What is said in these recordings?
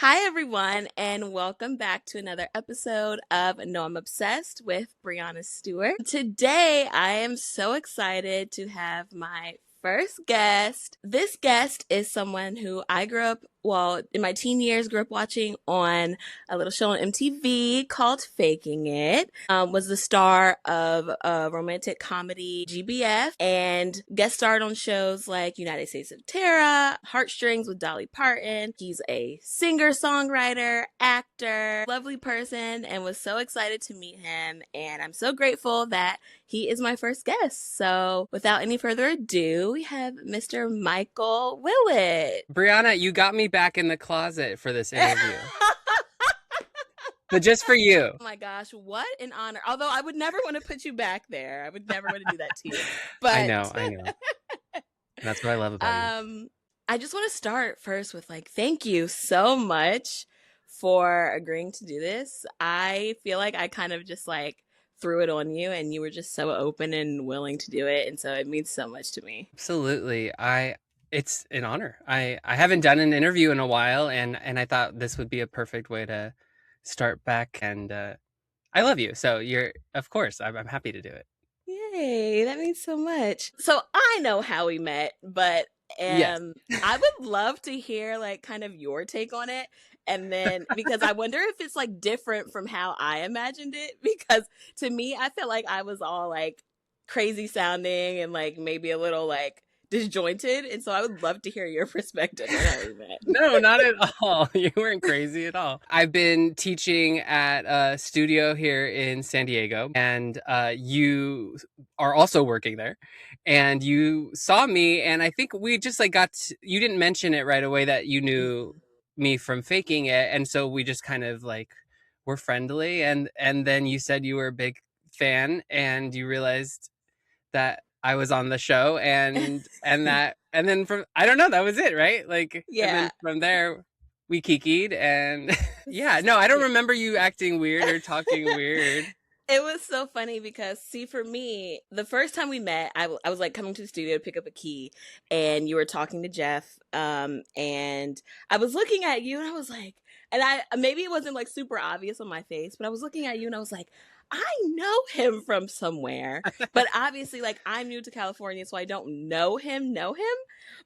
Hi, everyone, and welcome back to another episode of No, I'm Obsessed with Brianna Stewart. Today, I am so excited to have my first guest. This guest is someone who I grew up, in my teen years, grew up watching on a little show on MTV called Faking It. Was the star of a romantic comedy GBF and guest starred on shows like United States of Terra, Heartstrings with Dolly Parton. He's a singer, songwriter, actor, lovely person, and was so excited to meet him. And I'm so grateful that he is my first guest. So without any further ado, we have Mr. Michael Willett. Brianna, you got me back in the closet for this interview. But just for you. Oh my gosh, what an honor. Although I would never want to put you back there. I would never want to do that to you. But I know. That's what I love about you. I just want to start first with thank you so much for agreeing to do this. I feel like I kind of just threw it on you and you were just so open and willing to do it. And so it means so much to me. Absolutely. It's an honor. I haven't done an interview in a while and I thought this would be a perfect way to start back, and I love you. So of course, I'm happy to do it. Yay, that means so much. So I know how we met, but Yes. I would love to hear kind of your take on it. And then because I wonder if it's different from how I imagined it, because to me, I felt like I was all crazy sounding and maybe a little disjointed. And so I would love to hear your perspective on how we met. No, not at all. You weren't crazy at all. I've been teaching at a studio here in San Diego, and you are also working there. And you saw me, and I think we just you didn't mention it right away that you knew me from Faking It, and so we just kind of were friendly, and then you said you were a big fan, and you realized that I was on the show, and then from, I don't know, that was it, right? Yeah. And then from there we kikied, and yeah, no, I don't remember you acting weird or talking weird. It was so funny because, see, for me, the first time we met, I was coming to the studio to pick up a key, and you were talking to Jeff, and I was looking at you, and I was like, and maybe it wasn't super obvious on my face, but I was looking at you, and I was like, I know him from somewhere, but obviously, I'm new to California, so I don't know him,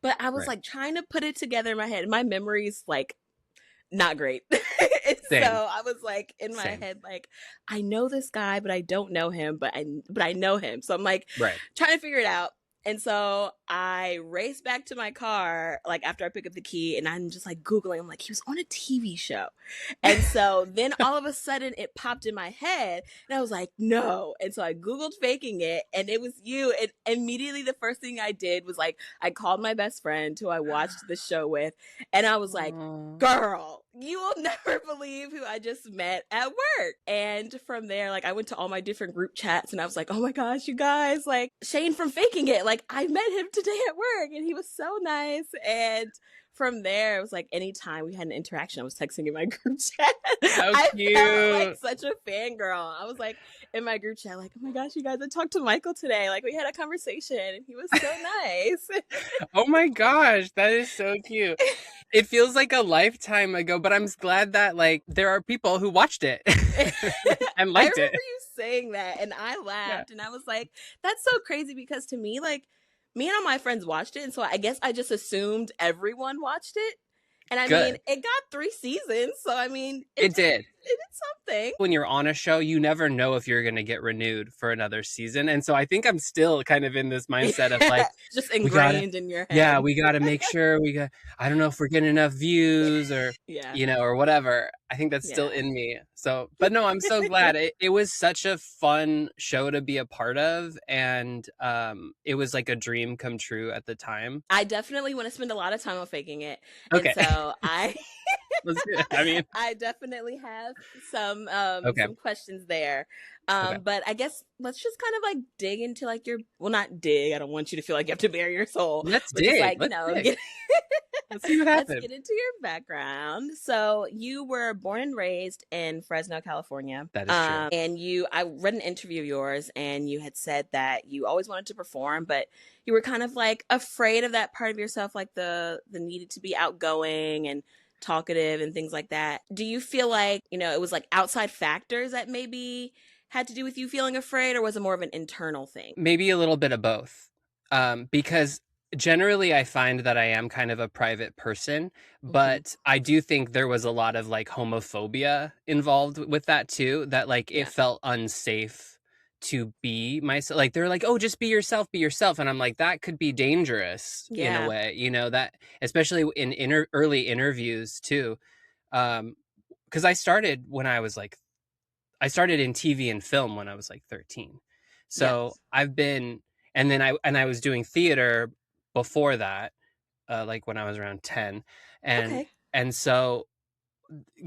but I was Right. trying to put it together in my head. My memory's not great. So I was in my head, I know this guy, but I don't know him, but I know him. So I'm Right. trying to figure it out. And so I raced back to my car, after I pick up the key, and I'm just Googling. I'm he was on a TV show. And so then all of a sudden it popped in my head, and I was like, no. And so I Googled Faking It, and it was you. And immediately the first thing I did was I called my best friend who I watched the show with, and I was like, girl, you will never believe who I just met at work. And from there, I went to all my different group chats, and I was like, oh my gosh, you guys, Shane from Faking It, I met him today at work, and he was so nice. And from there, it was anytime we had an interaction, I was texting in my group chat. How cute. I felt such a fangirl. I was in my group chat, oh my gosh, you guys, I talked to Michael today. We had a conversation, and he was so nice. Oh my gosh, that is so cute. It feels like a lifetime ago, but I'm glad that there are people who watched it and liked it. I remember you saying that, and I laughed, and I was like, that's so crazy, because to me, me and all my friends watched it, and so I guess I just assumed everyone watched it. And I mean, it got 3 seasons, so I mean, it did. It did something. When you're on a show, you never know if you're going to get renewed for another season. And so I think I'm still kind of in this mindset of just ingrained in your head. Yeah, we got to make sure I don't know if we're getting enough views or, or whatever. I think that's still in me. So, but no, I'm so glad. It was such a fun show to be a part of. And it was like a dream come true at the time. I definitely want to spend a lot of time on Faking It. Okay. And so I definitely have some questions there. But I guess let's just kind of dig into your, well, not dig. I don't want you to feel like you have to bare your soul. Let's dig. Let's see what happens. Let's get into your background. So you were born and raised in Fresno, California. That is true. And I read an interview of yours, and you had said that you always wanted to perform, but you were kind of afraid of that part of yourself, the needed to be outgoing and talkative and things like that. Do you feel like, it was like outside factors that maybe had to do with you feeling afraid, or was it more of an internal thing? Maybe a little bit of both. Because generally I find that I am kind of a private person, Hmm. but I do think there was a lot of like homophobia involved with that too, that like it Yeah. felt unsafe to be myself. Like they're like, "Oh, just be yourself, be yourself." And I'm like, that could be dangerous in a Yeah. way, that especially in early interviews too. Um, because I started in TV and film when I was like 13. So Yes. I've been, and I was doing theater before that, like when I was around 10. And, Okay. and so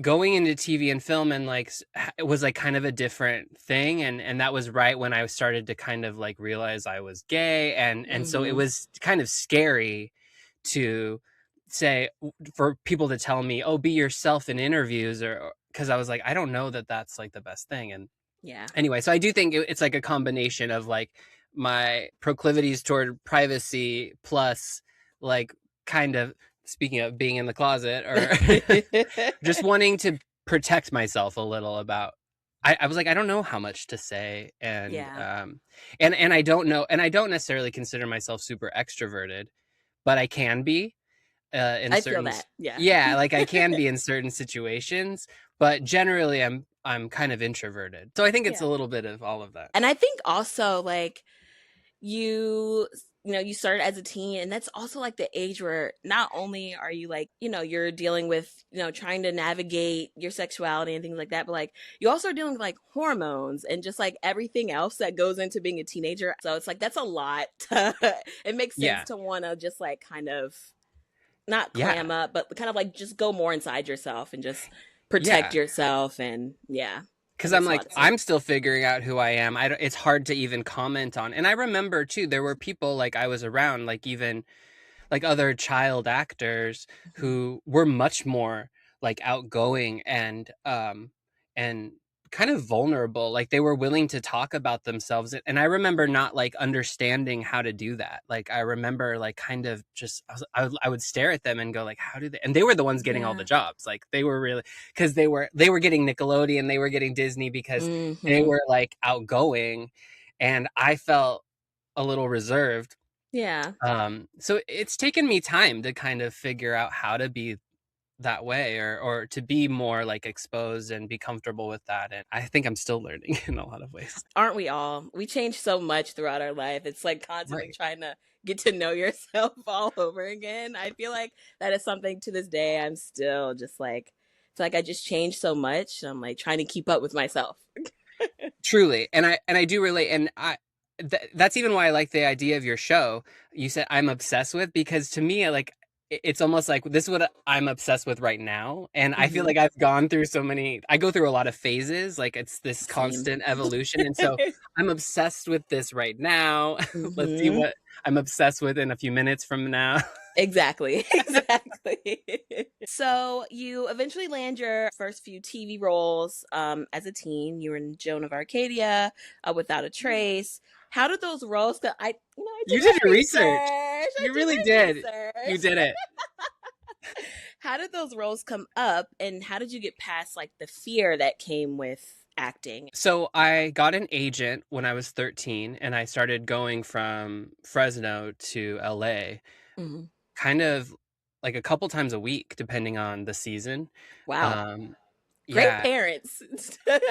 going into TV and film and like it was like kind of a different thing. And that was right when I started to kind of like realize I was gay. And so it Hmm. was kind of scary to say, for people to tell me, "Oh, be yourself in interviews," or because I was like, I don't know that that's like the best thing. And Yeah. anyway, so I do think it's like a combination of like my proclivities toward privacy plus like kind of, speaking of being in the closet, or just wanting to protect myself a little about. I was like, I don't know how much to say, Yeah. and I don't know, and I don't necessarily consider myself super extroverted, but I can be in I feel certain, that. Yeah. yeah, like I can be in certain situations, but generally I'm kind of introverted. So I think it's Yeah. a little bit of all of that. And I think also like you you started as a teen, and that's also like the age where not only are you like, you're dealing with, trying to navigate your sexuality and things like that, but like you also are dealing with like hormones and just like everything else that goes into being a teenager. So it's like that's a lot. It makes sense Yeah. to want to just like kind of not Yeah. clam up, but kind of like just go more inside yourself and just protect Yeah. yourself. And yeah, that Because I'm makes a lot like, of sense. I'm still figuring out who I am. It's hard to even comment on. And I remember too, there were people like I was around, like even like other child actors Mhm. who were much more like outgoing and kind of vulnerable, like they were willing to talk about themselves. And I remember Yeah. not like understanding how to do that. Like I remember like kind of just I would stare at them and go like, how do they, and they were the ones getting all the Yeah. jobs. Like they were really, because they were getting Nickelodeon, they were getting Disney, because they Hmm. were like outgoing, and I felt a little reserved. Yeah. So it's taken me time to kind of figure out how to be that way, or to be more like exposed and be comfortable with that. And I think I'm still learning in a lot of ways. Aren't we all? We change so much throughout our life. It's like constantly Right. trying to get to know yourself all over again. I feel like that is something to this day I'm still just like, it's like I just changed so much. I'm like trying to keep up with myself. Truly. And I do relate. And that's even why I like the idea of your show. You said I'm obsessed with, because to me, like it's almost like this is what I'm obsessed with right now. And I feel Hmm. like I go through a lot of phases, like it's this Same. constant evolution. And so I'm obsessed with this right now. Let's see Hmm. what I'm obsessed with in a few minutes from now. Exactly. Exactly. So you eventually land your first few TV roles as a teen. You were in Joan of Arcadia, Without a Trace. How did those roles go? I did You did your my research. research. I You did really my did. You research. did it. How did those roles come up, and how did you get past like the fear that came with acting? So I got an agent when I was 13, and I started going from Fresno to LA Hmm. kind of like a couple times a week depending on the season. Wow. Um Great yeah, parents.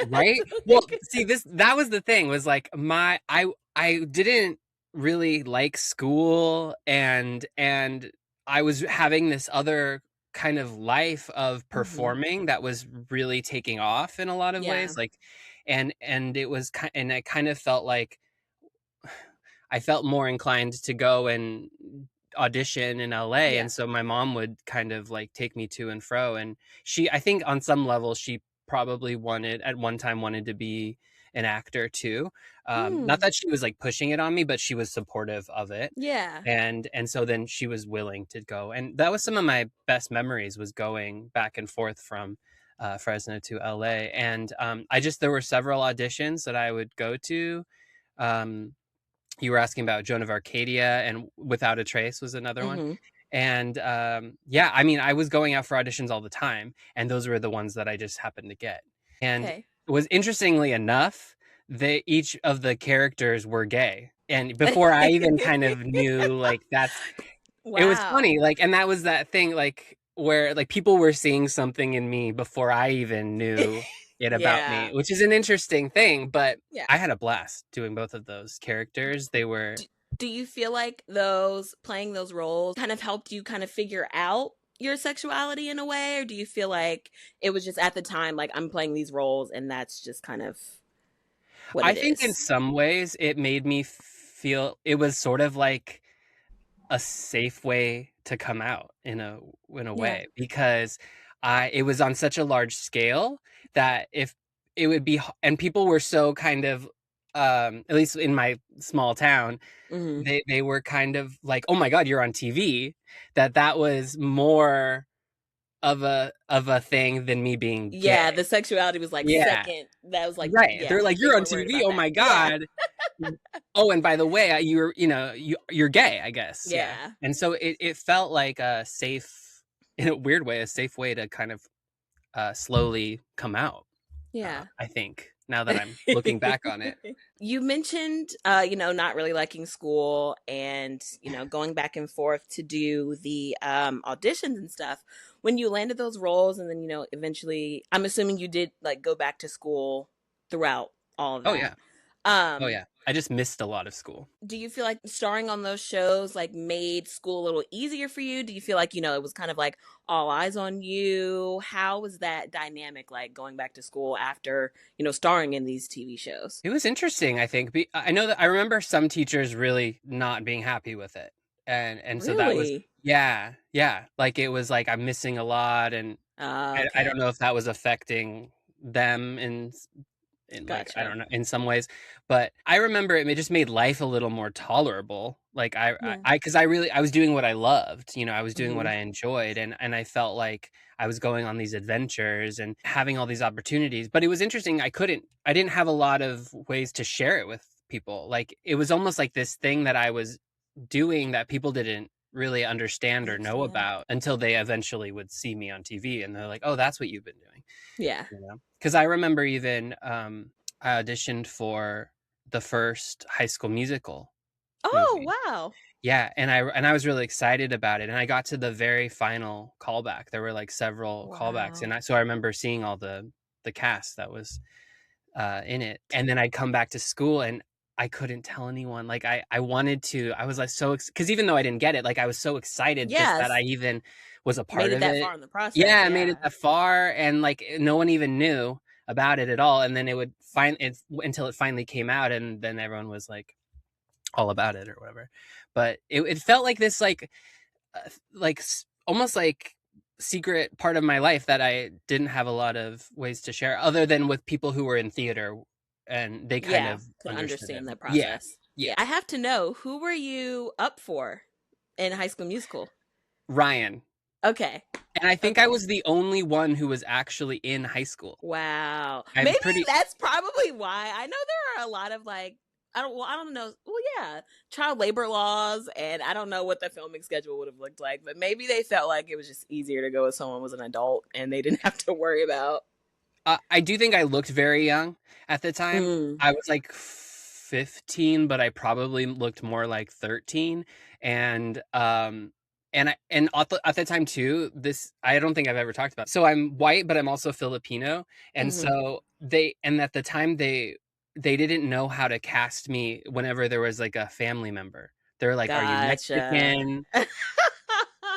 right? Well, see, this that was the thing, was like I didn't really like school, and I was having this other kind of life of Hmm. performing that was really taking off in a lot of Yeah. ways, like, and it was and I kind of felt like I felt more inclined to go and audition in LA. Yeah. And so my mom would kind of like take me to and fro. And I think on some level, she probably at one time wanted to be an actor too. Not Mm. that she was like pushing it on me, but she was supportive of it. Yeah. And so then she was willing to go. And that was some of my best memories, was going back and forth from Fresno to LA. And there were several auditions that I would go to. Um, you were asking about Joan of Arcadia, and Without a Trace was another one. Hmm. And yeah, I mean, I was going out for auditions all the time, and those were the ones that I just happened to get. And Okay. it was, interestingly enough, each of the characters were gay. And before I even kind of knew, like, that's, it was Wow. funny, like, and that was that thing, like, where like people were seeing something in me before I even knew it about me, Yeah. which is an interesting thing. But Yeah. I had a blast doing both of those characters. They were, Do, do you feel like those playing those roles kind of helped you kind of figure out your sexuality in a way, or do you feel like it was just at the time like I'm playing these roles and that's just kind of what I it think in is? some ways it made me feel it was sort of like a safe way to come out in a Yeah. way, because I it was on such a large scale that if it would be and people were so kind of at least in my small town, Hmm. they were kind of like, "Oh my god, you're on TV." That was more of a thing than me being gay. Yeah, the sexuality was like Yeah. second. That was like, Right. yeah, They're like, they "You're on weren't worried TV? about Oh that. my Yeah. god." Oh, and by the way, you're gay, I guess. Yeah. Yeah. And so it felt like a safe, in a weird way, a safe way to kind of slowly come out. Yeah. I think now that I'm looking back on it. You mentioned not really liking school and, going back and forth to do the auditions and stuff. When you landed those roles and then, eventually I'm assuming you did like go back to school throughout all of Oh that. yeah. Oh Um yeah. I just missed a lot of school. do you feel like starring on those shows like made school a little easier for you? Do you feel like, it was kind of like all eyes on you? How was that dynamic like going back to school after, starring in these TV shows? It was interesting, I think. I know that I remember some teachers really not being happy with it. And so that was, Really? yeah, yeah. Like it was like I'm missing a lot, and I Okay. don't know if that was affecting them in like, I Gotcha. don't know, in some ways. But I remember it just made life a little more tolerable. Like Yeah. because I really, I was doing what I loved, I was doing what Hmm. I enjoyed, and I felt like I was going on these adventures and having all these opportunities. But it was interesting, I didn't have a lot of ways to share it with people. Like it was almost like this thing that I was doing that people didn't really understand or know Understand. about until they eventually would see me on TV, and they're like, "Oh, that's what you've been doing." Yeah. Because I remember even I auditioned for the first High School Musical Oh, movie. wow. Yeah, and I was really excited about it, and I got to the very final callback. There were like several callbacks, Wow. so I remember seeing all the cast that was in it, and then I'd come back to school and I couldn't tell anyone. Like I wanted to. I was like so, because even though I didn't get it, like I was so excited just that I Yes. even was a Made part it of that it. far in the process. Yeah, I made it Yeah. that far, and like no one even knew about it at all. And then it would find it until it finally came out, and then everyone was like all about it or whatever. But it felt like this, like almost like secret part of my life that I didn't have a lot of ways to share, other than with people who were in theater, and they kind Yeah. of Could understood it. understand that Yeah, process. yeah. Yeah. I have to know, who were you up for in High School Musical? Ryan. Okay. And I think I Okay. was the only one who was actually in high school. Wow. I'm Maybe pretty that's probably why. I know there are a lot of like I don't know. Well, yeah, child labor laws, and I don't know what the filming schedule would have looked like, but maybe they felt like it was just easier to go with someone who was an adult and they didn't have to worry about. I do think I looked very young at the time. Mm, I was like 15, but I probably looked more like 13. And at the time too, this, I don't think I've ever talked about. So I'm white, but I'm also Filipino. And hmm. so and at the time they didn't know how to cast me whenever there was like a family member. They were like, "Are you Gotcha. Mexican?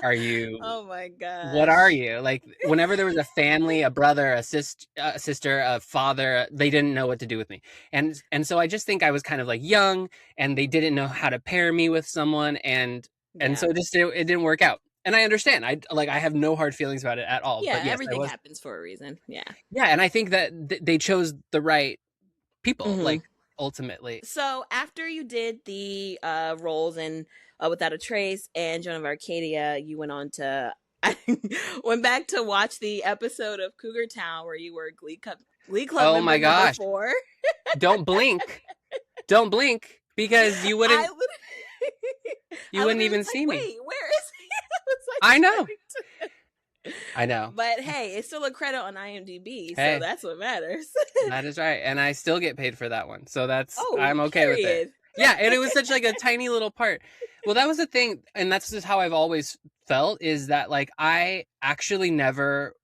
Are you Oh my What are gosh. you?" Like whenever there was a family, a brother, a sister, a father, they didn't know what to do with me. And so I just think I was kind of like young, and they didn't know how to pair me with someone, and Yeah. so it didn't work out. And I understand. I have no hard feelings about it at all. Yeah, But yes, I everything was, happens for a reason. Yeah. yeah, and I think that they chose the right people, Hmm. like ultimately. So after you did the roles in Without a Trace and Joan of Arcadia, you went on to I went back to watch the episode of Cougar Town where you were Glee Club Oh member my number gosh. 4. Don't blink. Don't blink, because I literally, you I wouldn't literally even was like, see me. wait, where is he? was like I know. trying to. I know. But hey, it's still a credit on IMDb, so Hey, that's what matters. that is right. And I still get paid for that one. So Oh, I'm okay with it. period. Yeah, and it was such like a tiny little part. Well, that was the thing, and that's just how I've always felt, is that like I actually never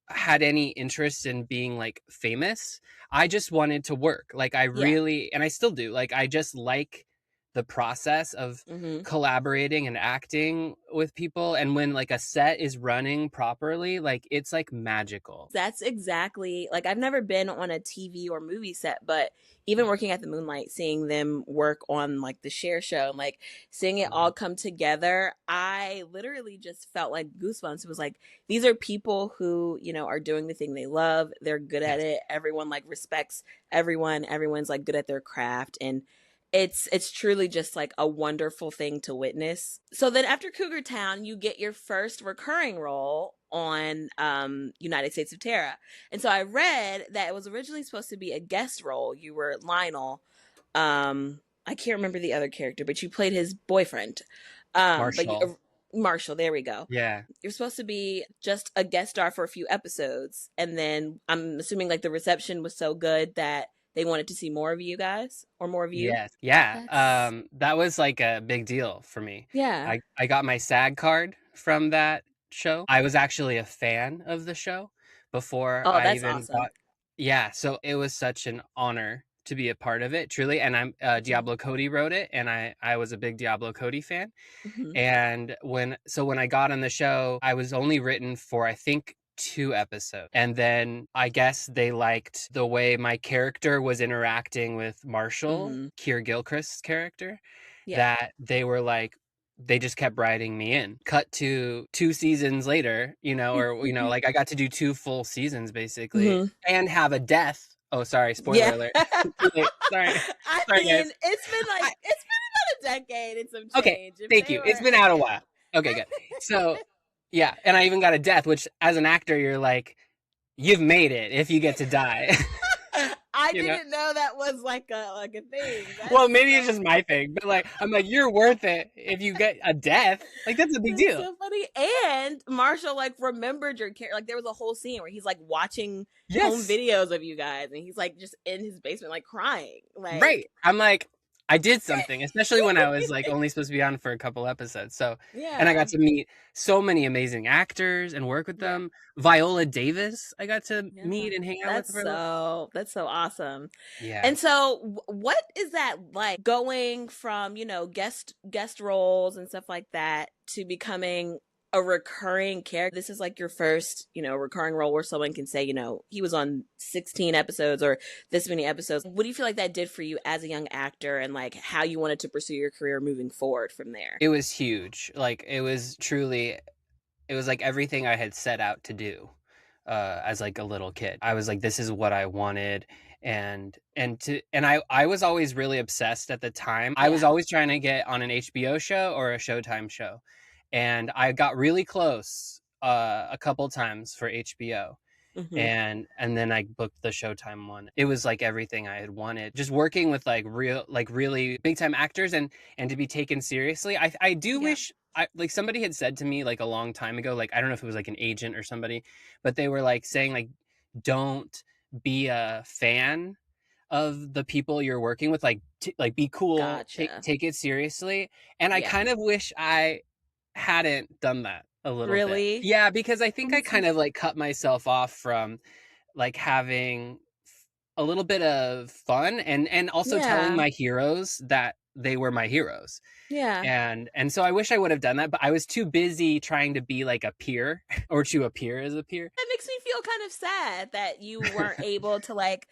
had any interest in being like famous. I just wanted to work. Like I Yeah. really, and I still do. Like I just like the process of Hmm. collaborating and acting with people, and when like a set is running properly, like it's like magical. That's exactly like I've never been on a TV or movie set, but even working at the Moonlight, seeing them work on like the Share show and like seeing it all come together, I literally just felt like goosebumps. It was like these are people who, are doing the thing they love. They're good at Yes. it. Everyone like respects everyone. Everyone's like good at their craft, and it's truly just like a wonderful thing to witness. So then after Cougar Town, you get your first recurring role on United States of Terra. And so I read that it was originally supposed to be a guest role. You were Lionel. I can't remember the other character, but you played his boyfriend. But Marshall. Marshall, there we go. Yeah. You're supposed to be just a guest star for a few episodes, and then I'm assuming like the reception was so good that they wanted to see more of you guys or more of you. Yes. Yeah. That's That was like a big deal for me. yeah. I got my SAG card from that show. I was actually a fan of the show before Oh, I that's even awesome. got. Yeah, so it was such an honor to be a part of it, truly. And I'm Hmm. Diablo Cody wrote it, and I was a big Diablo Cody fan. Hmm. And when I got on the show, I was only written for I think 2 episodes. And then I guess they liked the way my character was interacting with Marshall, Hmm. Keir Gilchrist's character, Yeah. that they were like they just kept writing me in. Cut to 2 seasons later, like I got to do 2 full seasons basically Hmm. and have a death. Oh, sorry, spoiler Yeah. alert. Too late. Sorry. I Sorry guys. mean, it's been about a decade and some Okay, change. If thank they you. It's were been out a while. Okay, good. So, yeah, and I even got a death, which as an actor, you're like, you've made it if you get to die. I you know? didn't know that was like a thing. That's Well, maybe it's so just my thing, but like, I'm like, you're worth it if you get a death. Like, that's a big that's deal. so funny. And Marshall like remembered your character. Like there was a whole scene where he's like watching home Yes, videos of you guys, and he's like just in his basement like crying. right. Like I'm like, I did something, especially when I was like only supposed to be on for a couple episodes. So, and I yeah, got to meet so many amazing actors and work with yeah. them. Viola Davis, I got to Yeah, meet and hang out with that's for a little. so awesome. Yeah. And so, what is that like going from guest roles and stuff like that to becoming a recurring character? This is like your first recurring role where someone can say he was on 16 episodes or this many episodes. What do you feel like that did for you as a young actor, and like how you wanted to pursue your career moving forward from there? It was huge. Like it was truly it was like everything I had set out to do as like a little kid. I was like this is what I wanted and I was always really obsessed at the time. I was Yeah. always trying to get on an HBO show or a Showtime show. And I got really close a couple times for HBO Hmm. and then I booked the Showtime one. It was like everything I had wanted. Just working with like really big time actors and to be taken seriously. I do Yeah. wish I like somebody had said to me like a long time ago, like I don't know if it was like an agent or somebody, but they were like saying like don't be a fan of the people you're working with, like like be cool, Gotcha. take it seriously. And I Yeah. kind of wish I hadn't done that a little bit. Really? Yeah, because I think I That's so kind of like cut myself off from like having a little bit of fun and also telling yeah. my heroes that they were my heroes. Yeah. And so I wish I would have done that, but I was too busy trying to be like a peer or to appear as a peer. That makes me feel kind of sad that you weren't able to like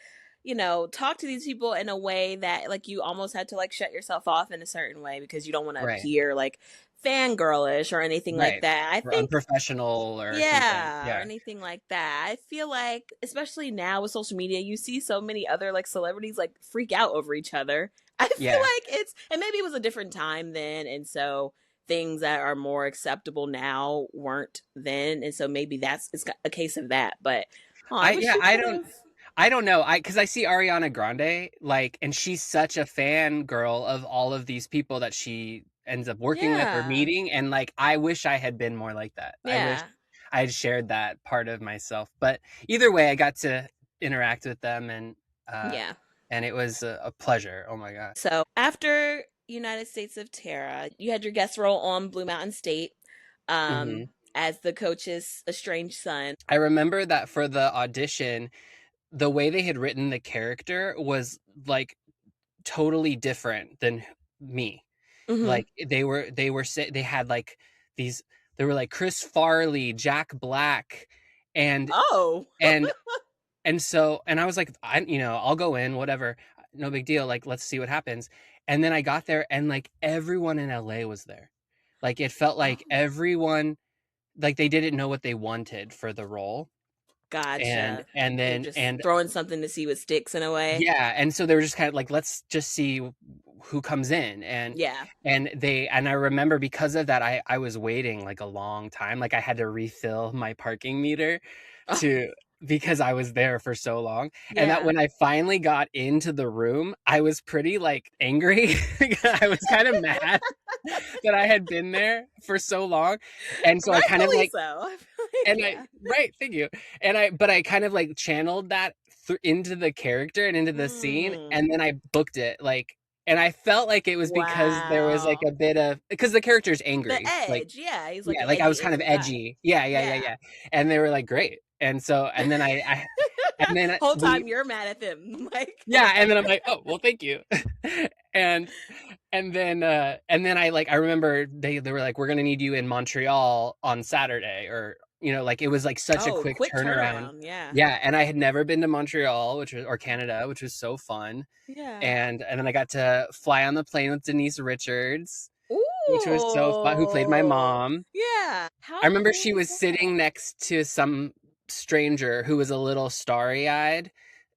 talk to these people in a way that like you almost had to like shut yourself off in a certain way because you don't want to Right. appear like fangirlish or anything like Right. that. I Or think unprofessional or something. yeah, or Yeah. anything like that. I feel like especially now with social media, you see so many other like celebrities like freak out over each other. I feel Yeah. like and maybe it was a different time then, and so things that are more acceptable now weren't then, and so maybe it's a case of that. But oh, I I wish yeah, you could have. I don't know. Because I see Ariana Grande like, and she's such a fan girl of all of these people that she ends up working with or Yeah. meeting, and like I wish I had been more like that. I wish Yeah. I had shared that part of myself. But either way, I got to interact with them, uh Yeah. and it was a pleasure. Oh my god. So after United States of Terra, you had your guest role on Blue Mountain State, Hmm. as the coach's estranged son. I remember that for the audition, the way they had written the character was like totally different than me. Mm-hmm. Like they had like these, they were like Chris Farley, Jack Black, and Oh. and and I was like, I'll go in, whatever, no big deal. Like, let's see what happens. And then I got there, and like everyone in LA was there. Like it felt Oh, like everyone, like they didn't know what they wanted for the role, and gotcha. and They're then just and throwing something to see what sticks in a way. yeah, and so they were just kind of like, let's just see who comes in, Yeah. and I remember because of that, I was waiting like a long time, like I had to refill my parking meter Oh, to, because I was there for so long, and that yeah. when I finally got into the room, I was pretty like angry. I was kind of mad that I had been there for so long, and so I kind of Rightfully like, so. I feel like, and I yeah. right, thank you. But I kind of like channeled that into the character and into the scene, Mm. and then I booked it like, and I felt like it was because there was like Wow. a bit of, because the character's The angry, like edge. Yeah. He's like yeah, an like I was edgy, kind of angry guy. edgy. Yeah, yeah, yeah, Yeah. yeah. And they were like, great. And so, and then I and then Whole we time you're mad at them. Like, yeah, and then I'm like, oh well, thank you. and and then I remember they were like, we're gonna need you in Montreal on Saturday, or like it was like such a oh, quick quick turnaround. turnaround. Yeah. Yeah, and I had never been to Montreal, or Canada, which was so fun. Yeah. And then I got to fly on the plane with Denise Richards, which was so fun, who played my Ooh. mom. Yeah. I How remember cool she is was that? sitting next to some stranger who was a little starry-eyed,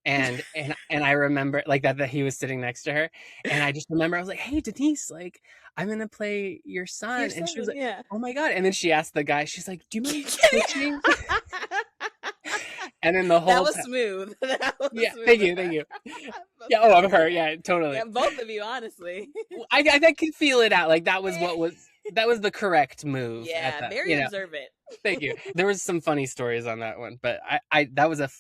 and I remember like that he was sitting next to her, and I just remember I was like, "Hey, Denise, like I'm gonna play your Your son," and she was son. like, Yeah. "Oh my god!" And then she asked the guy, she's like, "Do you mind switching?" And then the That whole was time, smooth. That was yeah, smooth thank of you, thank her. you. Both Yeah, of oh, I'm you. her, yeah, totally. Yeah, both of you, honestly. I could feel it out. Like that was the correct move at Yeah, that. very observant. Thank you. There was some funny stories on that one, but I that was a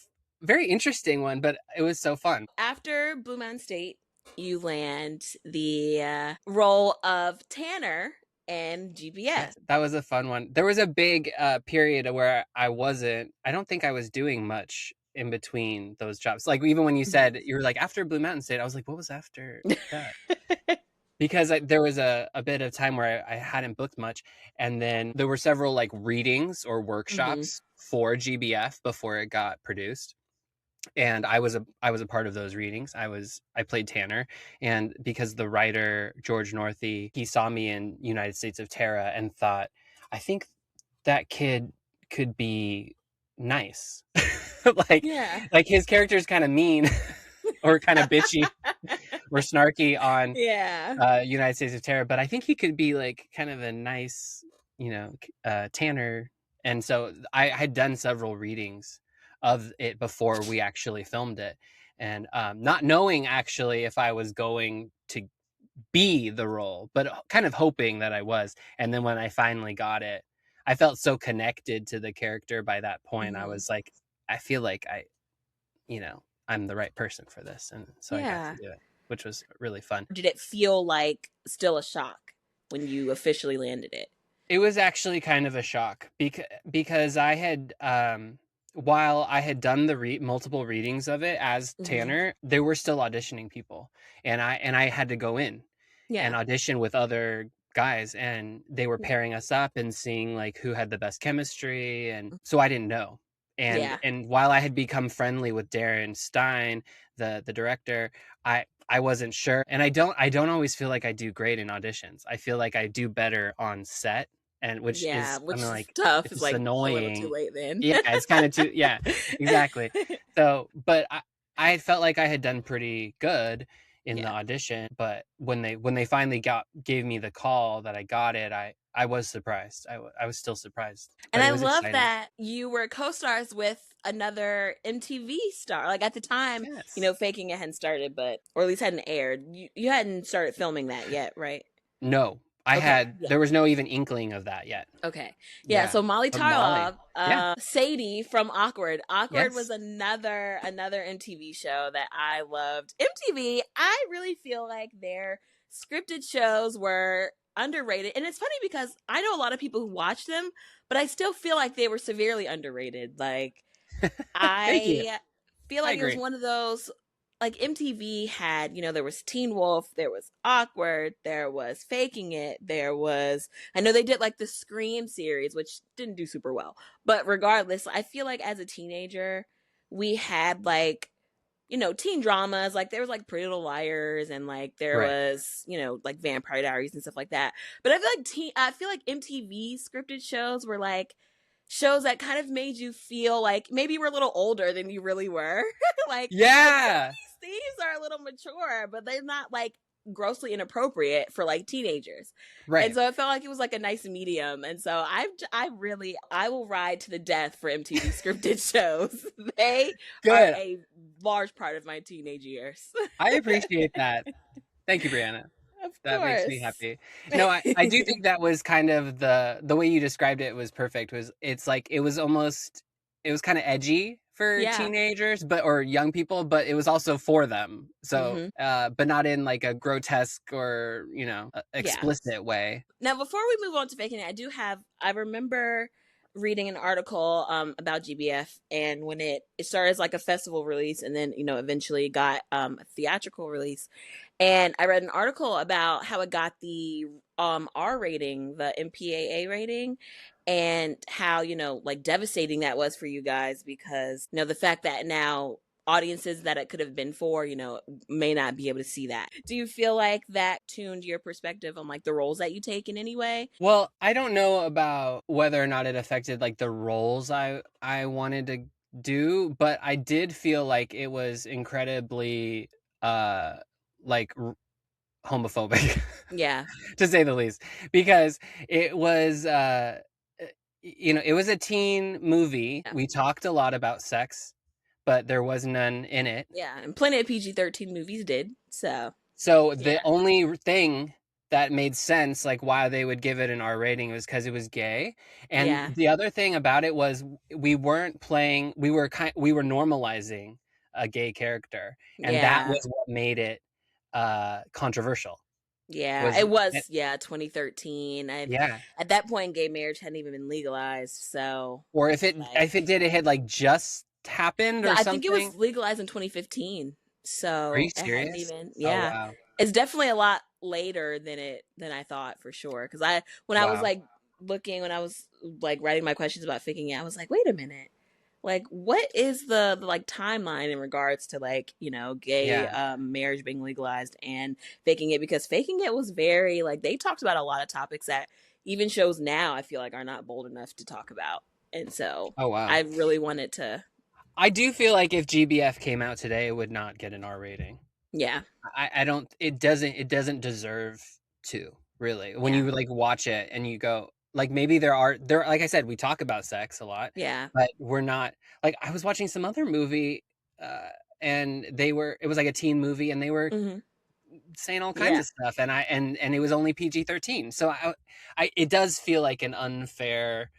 very interesting one, but it was so fun. After Blue Mountain State, you land the role of Tanner in Yeah, GBS. that was a fun one. There was a big period where I don't think I was doing much in between those jobs. Like even when you Mhm. said you were like after Blue Mountain State, I was like, what was after that? Because there was a bit of time where I hadn't booked much, and then there were several like readings or Mhm. workshops for GBF before it got produced, and I was a part of those readings. I played Tanner, and because the writer George Northy, he saw me in United States of Terra and thought, I think that kid could be nice. like Yeah. like his character is kind of mean or kind of bitchy or snarky on Yeah. United States of Terror, but I think he could be like kind of a nice, Tanner. And so I had done several readings of it before we actually filmed it, and not knowing actually if I was going to be the role, but kind of hoping that I was. And then when I finally got it, I felt so connected to the character by that point. I Mhm. was like, I feel like I'm the right person for this, and so I got to Yeah. do it, which was really fun. Did it feel like still a shock when you officially landed it? It was actually kind of a shock because I had while I had done the multiple readings of it as Mhm. Tanner, they were still auditioning people, and I had to go in and Yeah. audition with other guys, and they were Yeah. pairing us up and seeing like who had the best chemistry, and so I didn't know. And Yeah. and while I had become friendly with Darren Stein, the director, I wasn't sure, and I don't always feel like I do great in auditions. I feel like I do better on set, and which Yeah, is, I'm which is like, tough. it's It's just like a little too annoying. late then. Yeah, it's kind of too, yeah, exactly. So, but I felt like I had done pretty good in the Yeah. audition, but when they finally gave me the call that I got it, I was surprised. I was still surprised, And but it I was love exciting. that you were co-stars with another MTV star. Like at the time, Yes. Faking It hadn't started, but or at least hadn't aired. You hadn't started filming that yet, right? No, Okay. Yeah. there was no even inkling of that yet. Okay. Yeah, Yeah. so Molly But Molly. Tarlov, Yeah. Sadie from Awkward. Awkward was Yes. another MTV show that I loved. MTV, I really feel like their scripted shows were underrated. And it's funny because I know a lot of people who watch them, but I still feel like they were severely underrated. Like Thank you. I feel I like it was agree. one of those, like MTV had, there was Teen Wolf, there was Awkward, there was Faking It, there was, I know they did like the Scream series, which didn't do super well. But regardless, I feel like as a teenager, we had like, teen dramas, like there was like Pretty Little Liars and like there Right. was, like Vampire Diaries and stuff like that. But I feel like MTV scripted shows were like shows that kind of made you feel like maybe you were a little older than you really were. like some of Yeah. these themes are a little mature, but they're not like grossly inappropriate for like teenagers. And Right. so it felt like it was like a nice medium. And so I will ride to the death for MTV scripted shows. They are Good. a large part of my teenage years. I appreciate that. Thank you, Brianna. Of That makes me course. happy. No, I do think that was kind of the way you described it was perfect. Was it's like it was kind of edgy for Yeah. teenagers, but or young people, but it was also for them. So, Hmm. but not in like a grotesque or Yeah. explicit way. Now, before we move on to faking it, I remember reading an article about GBF, and when it started as like a festival release and then, eventually got a theatrical release. And I read an article about how it got the R rating, the MPAA rating, and how, like devastating that was for you guys because, the fact that now audiences that it could have been for, may not be able to see that. Do you feel like that tuned your perspective on like the roles that you take in any way? Well, I don't know about whether or not it affected like the roles I wanted to do, but I did feel like it was incredibly uh like homophobic Yeah. to say the least, because it was it was a teen movie. Yeah. We talked a lot about sex, but there was none in it. Yeah. And plenty of PG-13 movies did. So, So the yeah. only thing that made sense, like why they would give it an R rating, was because it was gay. Yeah. And the other thing about it was we weren't playing. We were normalizing a gay character, and that Yeah. was what made it controversial. Yeah. Was It was, yeah, 2013. yeah. At that point gay marriage hadn't even been legalized. So, Or like, if it did, it had like just happened no, or I think it was something. legalized in 2015. Are you So, it hadn't serious? even, Oh yeah. wow, It's definitely a lot later than I thought for sure. Cuz when I was wow, like when I was like writing my questions about faking it, I was like, "Wait a minute. Like what is the like timeline in regards to like, gay yeah. marriage being legalized and faking it because faking it was very like they talked about a lot of topics that even shows now I feel like are not bold enough to talk about. And so Oh wow. I really wanted to. I do feel like if GBF came out today, it would not get an R rating. Yeah. I don't. It doesn't deserve to really. When Yeah. you like watch it and you go like maybe there like I said we talk about sex a lot, Yeah. but we're not like I was watching some other movie uh and it was like a teen movie and they were Mhm. saying all kinds Yeah. of stuff and and it was only PG-13. So I it does feel like an unfair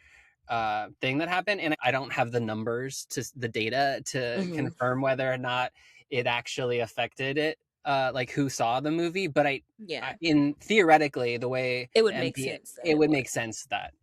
thing that happened, and I don't have the numbers to the data to Mhm. confirm whether or not it actually affected it, like who saw the movie. But Yeah. in theoretically, the way It would make MPA, sense that it it would would. make sense that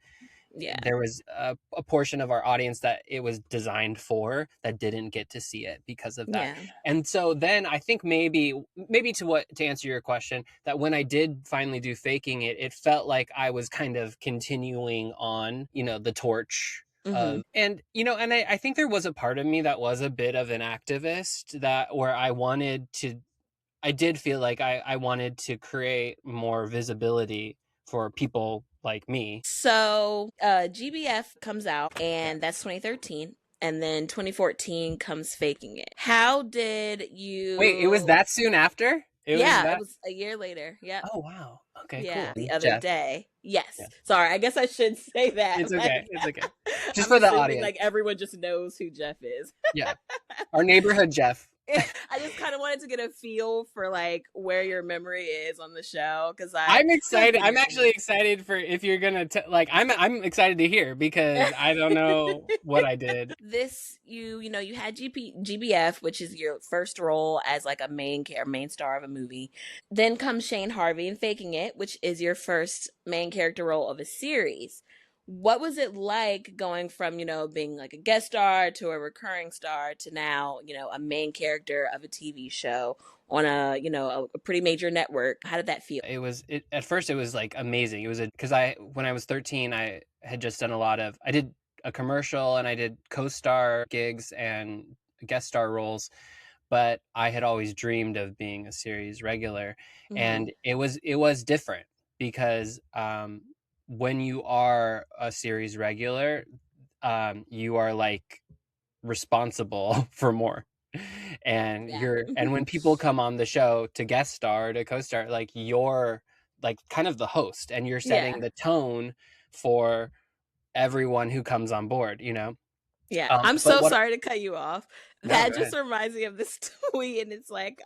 Yeah. there was a portion of our audience that it was designed for that didn't get to see it because of that. Yeah. And so then I think maybe to answer your question, that when I did finally do faking it, it felt like I was kind of continuing on, the torch Mhm. of and and I think there was a part of me that was a bit of an activist that where I did feel like I wanted to create more visibility for people like me. So, GBF comes out, Yeah. and that's 2013. And then 2014 comes Faking It. How did Wait, it was you? that soon after? It was Yeah, it that? was a year later. Yep. Oh, wow. Okay, Yeah, cool. the other Jeff. day. Yeah. Yes. Sorry, I guess I should say that. It's okay. Like, It's okay. Just I'm for the assuming audience. like everyone just knows who Jeff is. Yeah. Our neighborhood Jeff. I just kind of wanted to get a feel for like where your memory is on the show because I I'm feel excited. pretty I'm young. actually excited for if you're gonna like. I'm excited to hear because I don't know what I did. This you had GBF, which is your first role as like a main star of a movie. Then comes Shane Harvey and Faking It, which is your first main character role of a series. What was it like going from being like a guest star to a recurring star to now a main character of a TV show on a pretty major network? How did that feel? At first it was like amazing. It was because I when I was 13 I had just done a lot of I did a commercial and I did co-star gigs and guest star roles, but I had always dreamed of being a series regular, Mm-hmm. and it was different because when you are a series regular, you are like responsible for more. And when people come on the show to guest star, to co-star, like you're like kind of the host and you're setting Yeah. the tone for everyone who comes on board, Yeah, I'm but so what sorry to cut you off. no, That go just ahead. reminds me of this tweet, and it's like,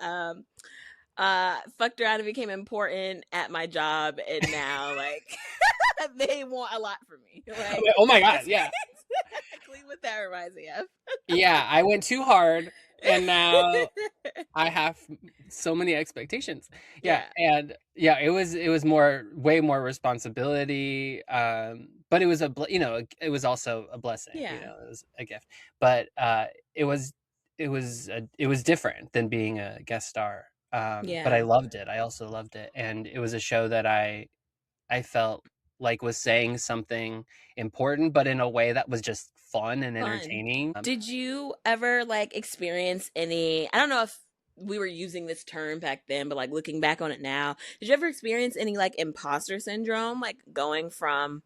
fucked around and became important at my job, and now like they want a lot from me. Like Oh my god, that's yeah. exactly what that reminds me of. Yeah, I went too hard and now I have so many expectations. Yeah, Yeah, and yeah, it was way more responsibility. But it was it was also a blessing. yeah, It was a gift. But it was it was different than being a guest star. But I yeah. loved it. I also loved it, and it was a show that I felt like was saying something important, but in a way that was just fun and Fun. entertaining. Did you ever like experience any? I don't know if we were using this term back then, but like looking back on it now, did you ever experience any like imposter syndrome, like going from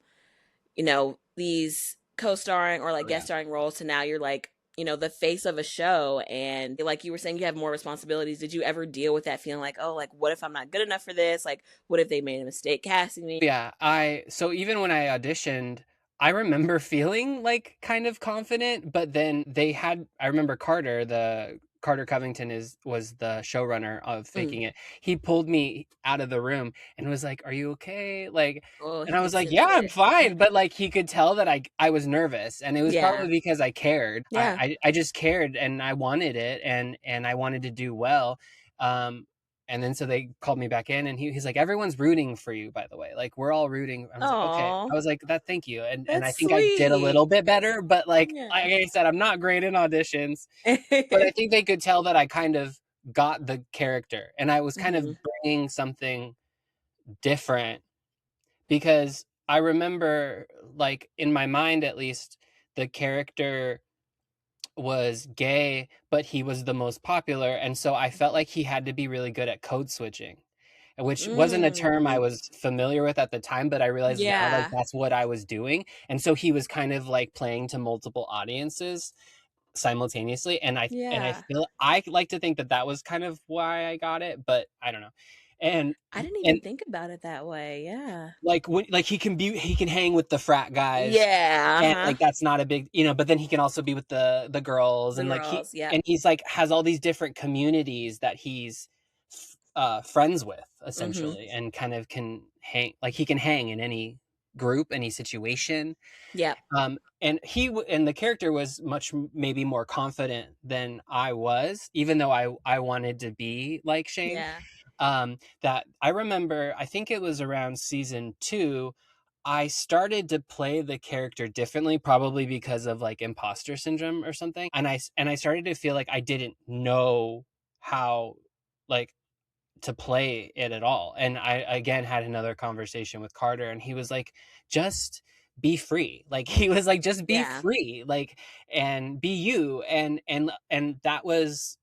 these co-starring or like Oh, yeah. guest starring roles to now you're like, the face of a show and like you were saying you have more responsibilities. Did you ever deal with that feeling like, oh, like what if I'm not good enough for this? Like what if they made a mistake casting me? Yeah, I so even when I auditioned, I remember feeling like kind of confident, but then I remember Carter Covington was the showrunner of Mm. Faking It. He pulled me out of the room and was like, "Are you okay?" Like, Oh, and he I could was like, sense "Yeah, I'm it. fine." But like he could tell that I was nervous, and it was Yeah. probably because I cared. Yeah. I just cared and I wanted it, and I wanted to do well. Um and then so they called me back in and he's like, everyone's rooting for you, by the way, like we're all rooting. I was like, okay. I Oh, was like, that thank you. And I that's think I did a sweet. little bit better, but like Yeah. I said, I'm not great in auditions, but I think they could tell that I kind of got the character and I was kind of Hmm. bringing something different, because I remember, like in my mind at least, the character was gay, but he was the most popular, and so I felt like he had to be really good at code switching, which wasn't a term I Mm. was familiar with at the time, but I realize now like Yeah. that's what I was doing. And so he was kind of like playing to multiple audiences simultaneously, and I Yeah. feel I like to think that that was kind of why I got it, but I don't know. And I didn't even and think about it that way. Yeah. like when like he can hang with the frat guys, Yeah. and Uh-huh. like that's not a big, but then he can also be with the girls, The and like girls. Yep. he's like has all these different communities that he's friends with Hmm. essentially, and kind of can hang, like he can hang in any group, any situation. Yep. And the character was maybe more confident than I was, even though I wanted to be like Shane. Yeah. That I remember, I think it was around season 2, I started to play the character differently, probably because of like imposter syndrome or something. And I started to feel like I didn't know how, like, to play it at all. And I again had another conversation with Carter, and he was like, just be free. Like he was like, just be Yeah. free, like, and be you. And that was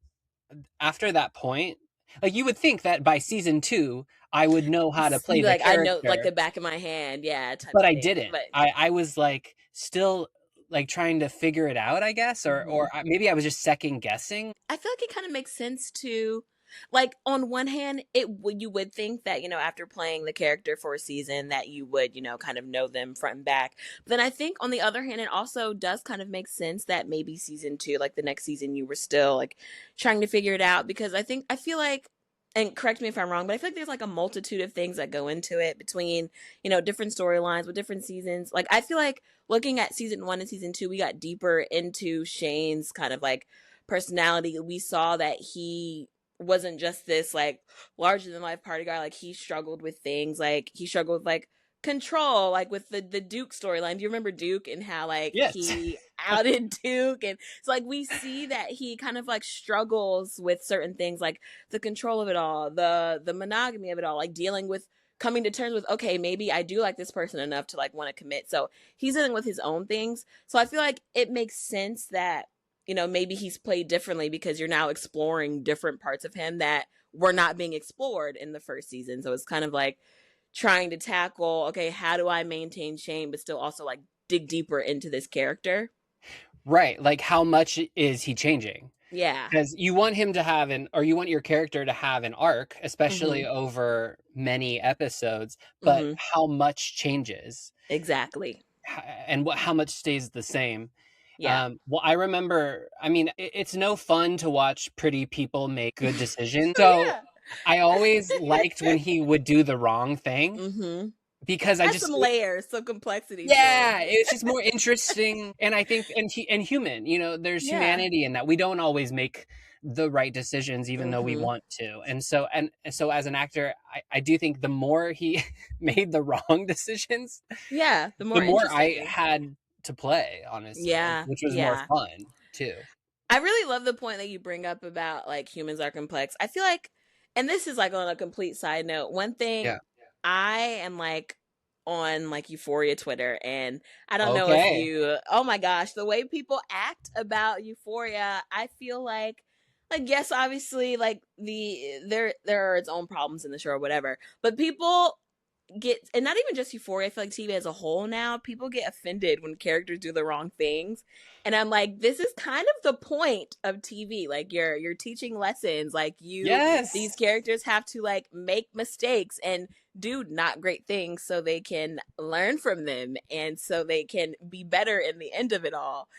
after that point, like you would think that by season 2 I would know how to play You the like I know like character, the back of my hand. Yeah, type but of I thing. didn't. But I was like still like trying to figure it out, I guess, or mhm. maybe I was just second guessing. I feel like it kind of makes sense too. like on one hand, you would think that, after playing the character for a season that you would, kind of know them front and back. But then I think on the other hand, it also does kind of make sense that maybe season 2, like the next season, you were still like trying to figure it out, because I feel like, and correct me if I'm wrong, but I feel like there's like a multitude of things that go into it between, different storylines with different seasons. Like I feel like looking at season 1 and season 2, we got deeper into Shane's kind of like personality. We saw that he wasn't just this like larger than life party guy. Like he struggled with things. Like he struggled with like control, like with the Duke storyline. Do you remember Duke and how like Yes. he outed Duke? And so like we see that he kind of like struggles with certain things, like the control of it all, the monogamy of it all, like dealing with coming to terms with, okay, maybe I do like this person enough to like want to commit. So he's dealing with his own things. So I feel like it makes sense that, maybe he's played differently because you're now exploring different parts of him that were not being explored in the first season. So it's kind of like trying to tackle, okay, how do I maintain Shane but still also like dig deeper into this character? Right. Like how much is he changing? Yeah. Because you want him to have or you want your character to have an arc, especially Mhm. over many episodes, but Mhm. how much changes Exactly. and how much stays the same. Yeah. Well, I remember, I mean, it's no fun to watch pretty people make good decisions. So Yeah. I always liked when he would do the wrong thing Mhm. because I Has just, some layers, some complexity to him. yeah, it's just more interesting, and I think and human, there's Yeah. humanity in that. We don't always make the right decisions even though we Mhm. want to. And so as an actor, I do think the more he made the wrong decisions, Yeah, the the more more I interesting. had to play, honestly, Yeah. which was more Yeah. fun too. I really love the point that you bring up about like humans are complex. I feel like, and this is like on a complete side note, one thing Yeah. I am like on like Euphoria Twitter, and I don't know if Okay. you, oh my gosh, the way people act about Euphoria, I feel like yes, obviously like there are its own problems in the show or whatever, but people get, and not even just Euphoria, I feel like TV as a whole now, people get offended when characters do the wrong things. And I'm like, this is kind of the point of TV. Like you're teaching lessons. Like these Yes. characters have to like make mistakes and do not great things so they can learn from them and so they can be better in the end of it all.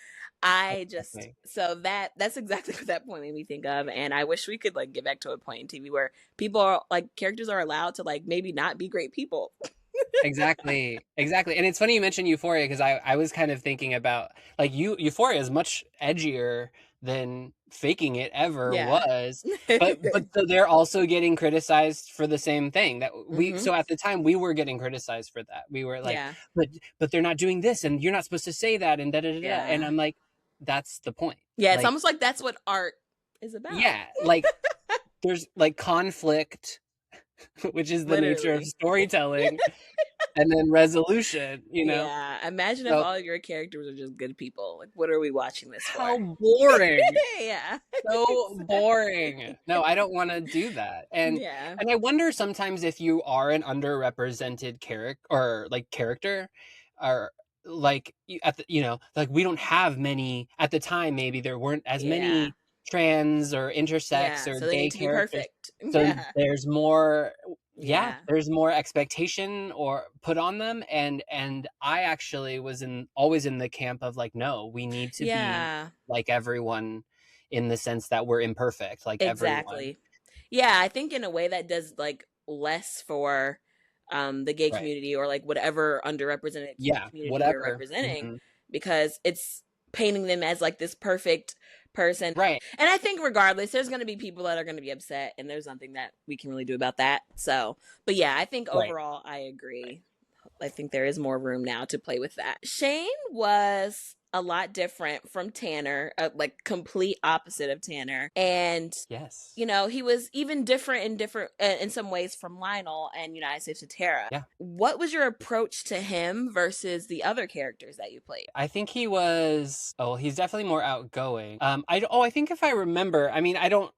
I just, Exactly. so that's exactly what that point made me think of, and I wish we could like get back to a point in TV where people are like, characters are allowed to like maybe not be great people. Exactly, exactly. And it's funny you mentioned Euphoria because I was kind of thinking about like Euphoria is much edgier than Faking It ever Yeah. was, but they're also getting criticized for the same thing that we. Mhm. So at the time we were getting criticized for that. We were like, Yeah. but they're not doing this, and you're not supposed to say that, and da da da da. And Yeah. I'm like, that's the point. Yeah, it's Like, almost like that's what art is about. yeah, like there's like conflict, which is the nature of Literally. storytelling, and then resolution. Yeah. Imagine if So all of your characters are just good people. Like, what are we watching this how for? boring. Yeah. So Exactly. boring. No, I don't want to do that. And Yeah. and I wonder sometimes if you are an underrepresented character or like like we don't have many at the time, maybe there weren't as Yeah. many trans or intersex Yeah. or So they gay need to be characters. perfect. So Yeah. there's more, yeah, Yeah. there's more expectation or put on them, and I actually was in always in the camp of like, no, we need to be Yeah. like everyone in the sense that we're imperfect like everyone. Exactly. Yeah, I think in a way that does like less for the gay Right. community or like whatever underrepresented Yeah, community you're whatever. representing, Mhm. because it's painting them as like this perfect person. Right, And I think regardless there's going to be people that are going to be upset, and there's nothing that we can really do about that. So, but yeah, I think right. overall I agree. I think there is more room now to play with that. Shane was a lot different from Tanner, like complete opposite of Tanner. And Yes. he was even different in some ways from Lionel and United States of Terra. Yeah. What was your approach to him versus the other characters that you played? I think he's definitely more outgoing. I think if I remember, I mean, I don't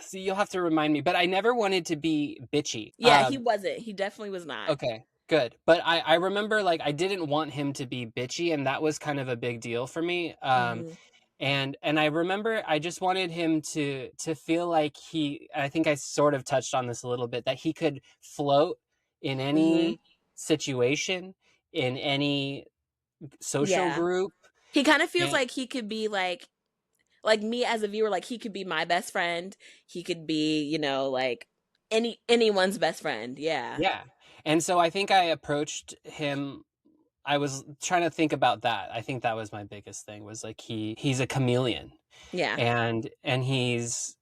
see, you'll have to remind me, but I never wanted to be bitchy. Yeah, he wasn't. He definitely was not. Okay, good. But I remember like I didn't want him to be bitchy, and that was kind of a big deal for me. Mhm. And I remember I just wanted him to feel like I think I sort of touched on this a little bit, that he could float in Mm-hmm. any situation, in any social Yeah. group. He kind of feels And like he could be like me as a viewer, like he could be my best friend. He could be, like anyone's best friend. Yeah. yeah. And so I think I approached him, I was trying to think about that. I think that was my biggest thing, was like he's a chameleon, Yeah. and he's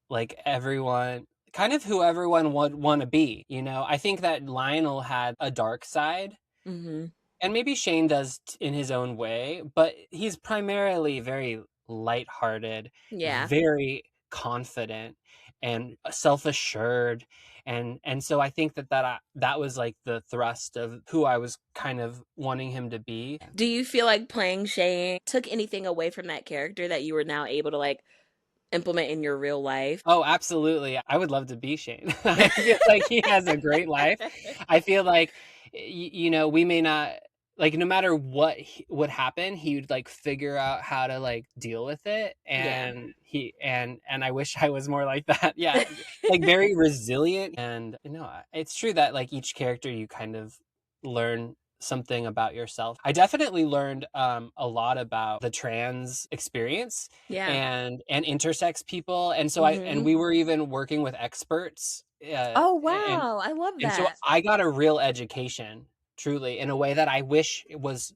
like everyone, kind of who everyone would want to be, you know. I think that Lionel had a dark side, Mm-hmm. and maybe Shane does in his own way, but he's primarily very lighthearted, Yeah. very confident, and self-assured. And so I think that was like the thrust of who I was kind of wanting him to be. Do you feel like playing Shane took anything away from that character that you were now able to like implement in your real life? Oh, absolutely. I would love to be Shane. I feel like he has a great life. I feel like, you know, we may not, like, no matter what would happen, he would like figure out how to like deal with it. Yeah. And I wish I was more like that. Yeah. Like very resilient. And you know, it's true that like each character you kind of learn something about yourself. I definitely learned a lot about the trans experience Yeah. and intersex people. And so Mm-hmm. we were even working with experts, Oh and wow, I love so that. I got a real education, truly, in a way that I wish it was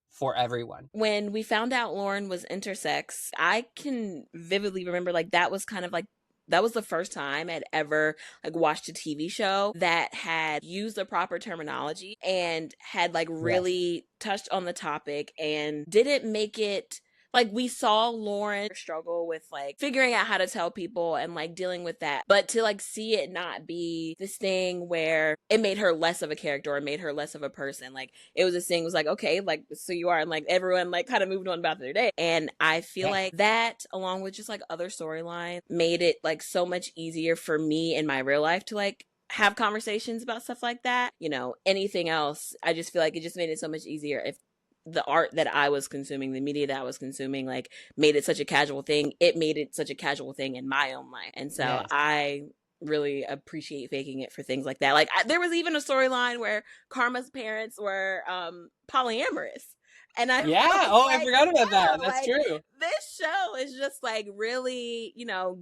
for everyone. When we found out Lauren was intersex, I can vividly remember like that was kind of like that was the first time I'd ever like watched a TV show that had used the proper terminology and had like Yes. really touched on the topic and didn't make it like we saw Lauren struggle with like figuring out how to tell people and like dealing with that. But to like see it not be this thing where it made her less of a character or made her less of a person. Like it was this thing was like, okay, like so you are, and like everyone like kind of moved on about their day. And I feel Yeah. like that along with just like other storylines made it like so much easier for me in my real life to like have conversations about stuff like that. Anything else, I just feel like it just made it so much easier if the art that I was consuming, the media that I was consuming, like made it such a casual thing. It made it such a casual thing in my own life. And so Yes. I really appreciate faking it for things like that. Like there was even a storyline where Karma's parents were polyamorous. And I Yeah. was Oh, I like, forgot about that. yo, That's like true. this show is just like really,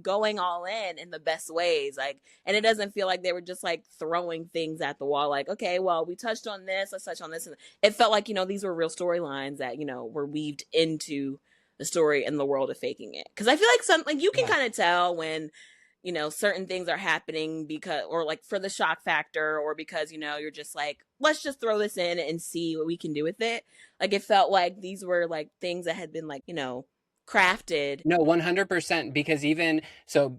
going all in the best ways. Like, and it doesn't feel like they were just like throwing things at the wall. Like, okay, well, we touched on this, let's touch on this. And it felt like, these were real storylines that, were weaved into the story and the world of faking it. Cause I feel like like you can Yeah. kind of tell when, certain things are happening because, or like for the shock factor, or because, you're just like, let's just throw this in and see what we can do with it. Like it felt like these were like things that had been like, crafted. No, 100%. Because even so,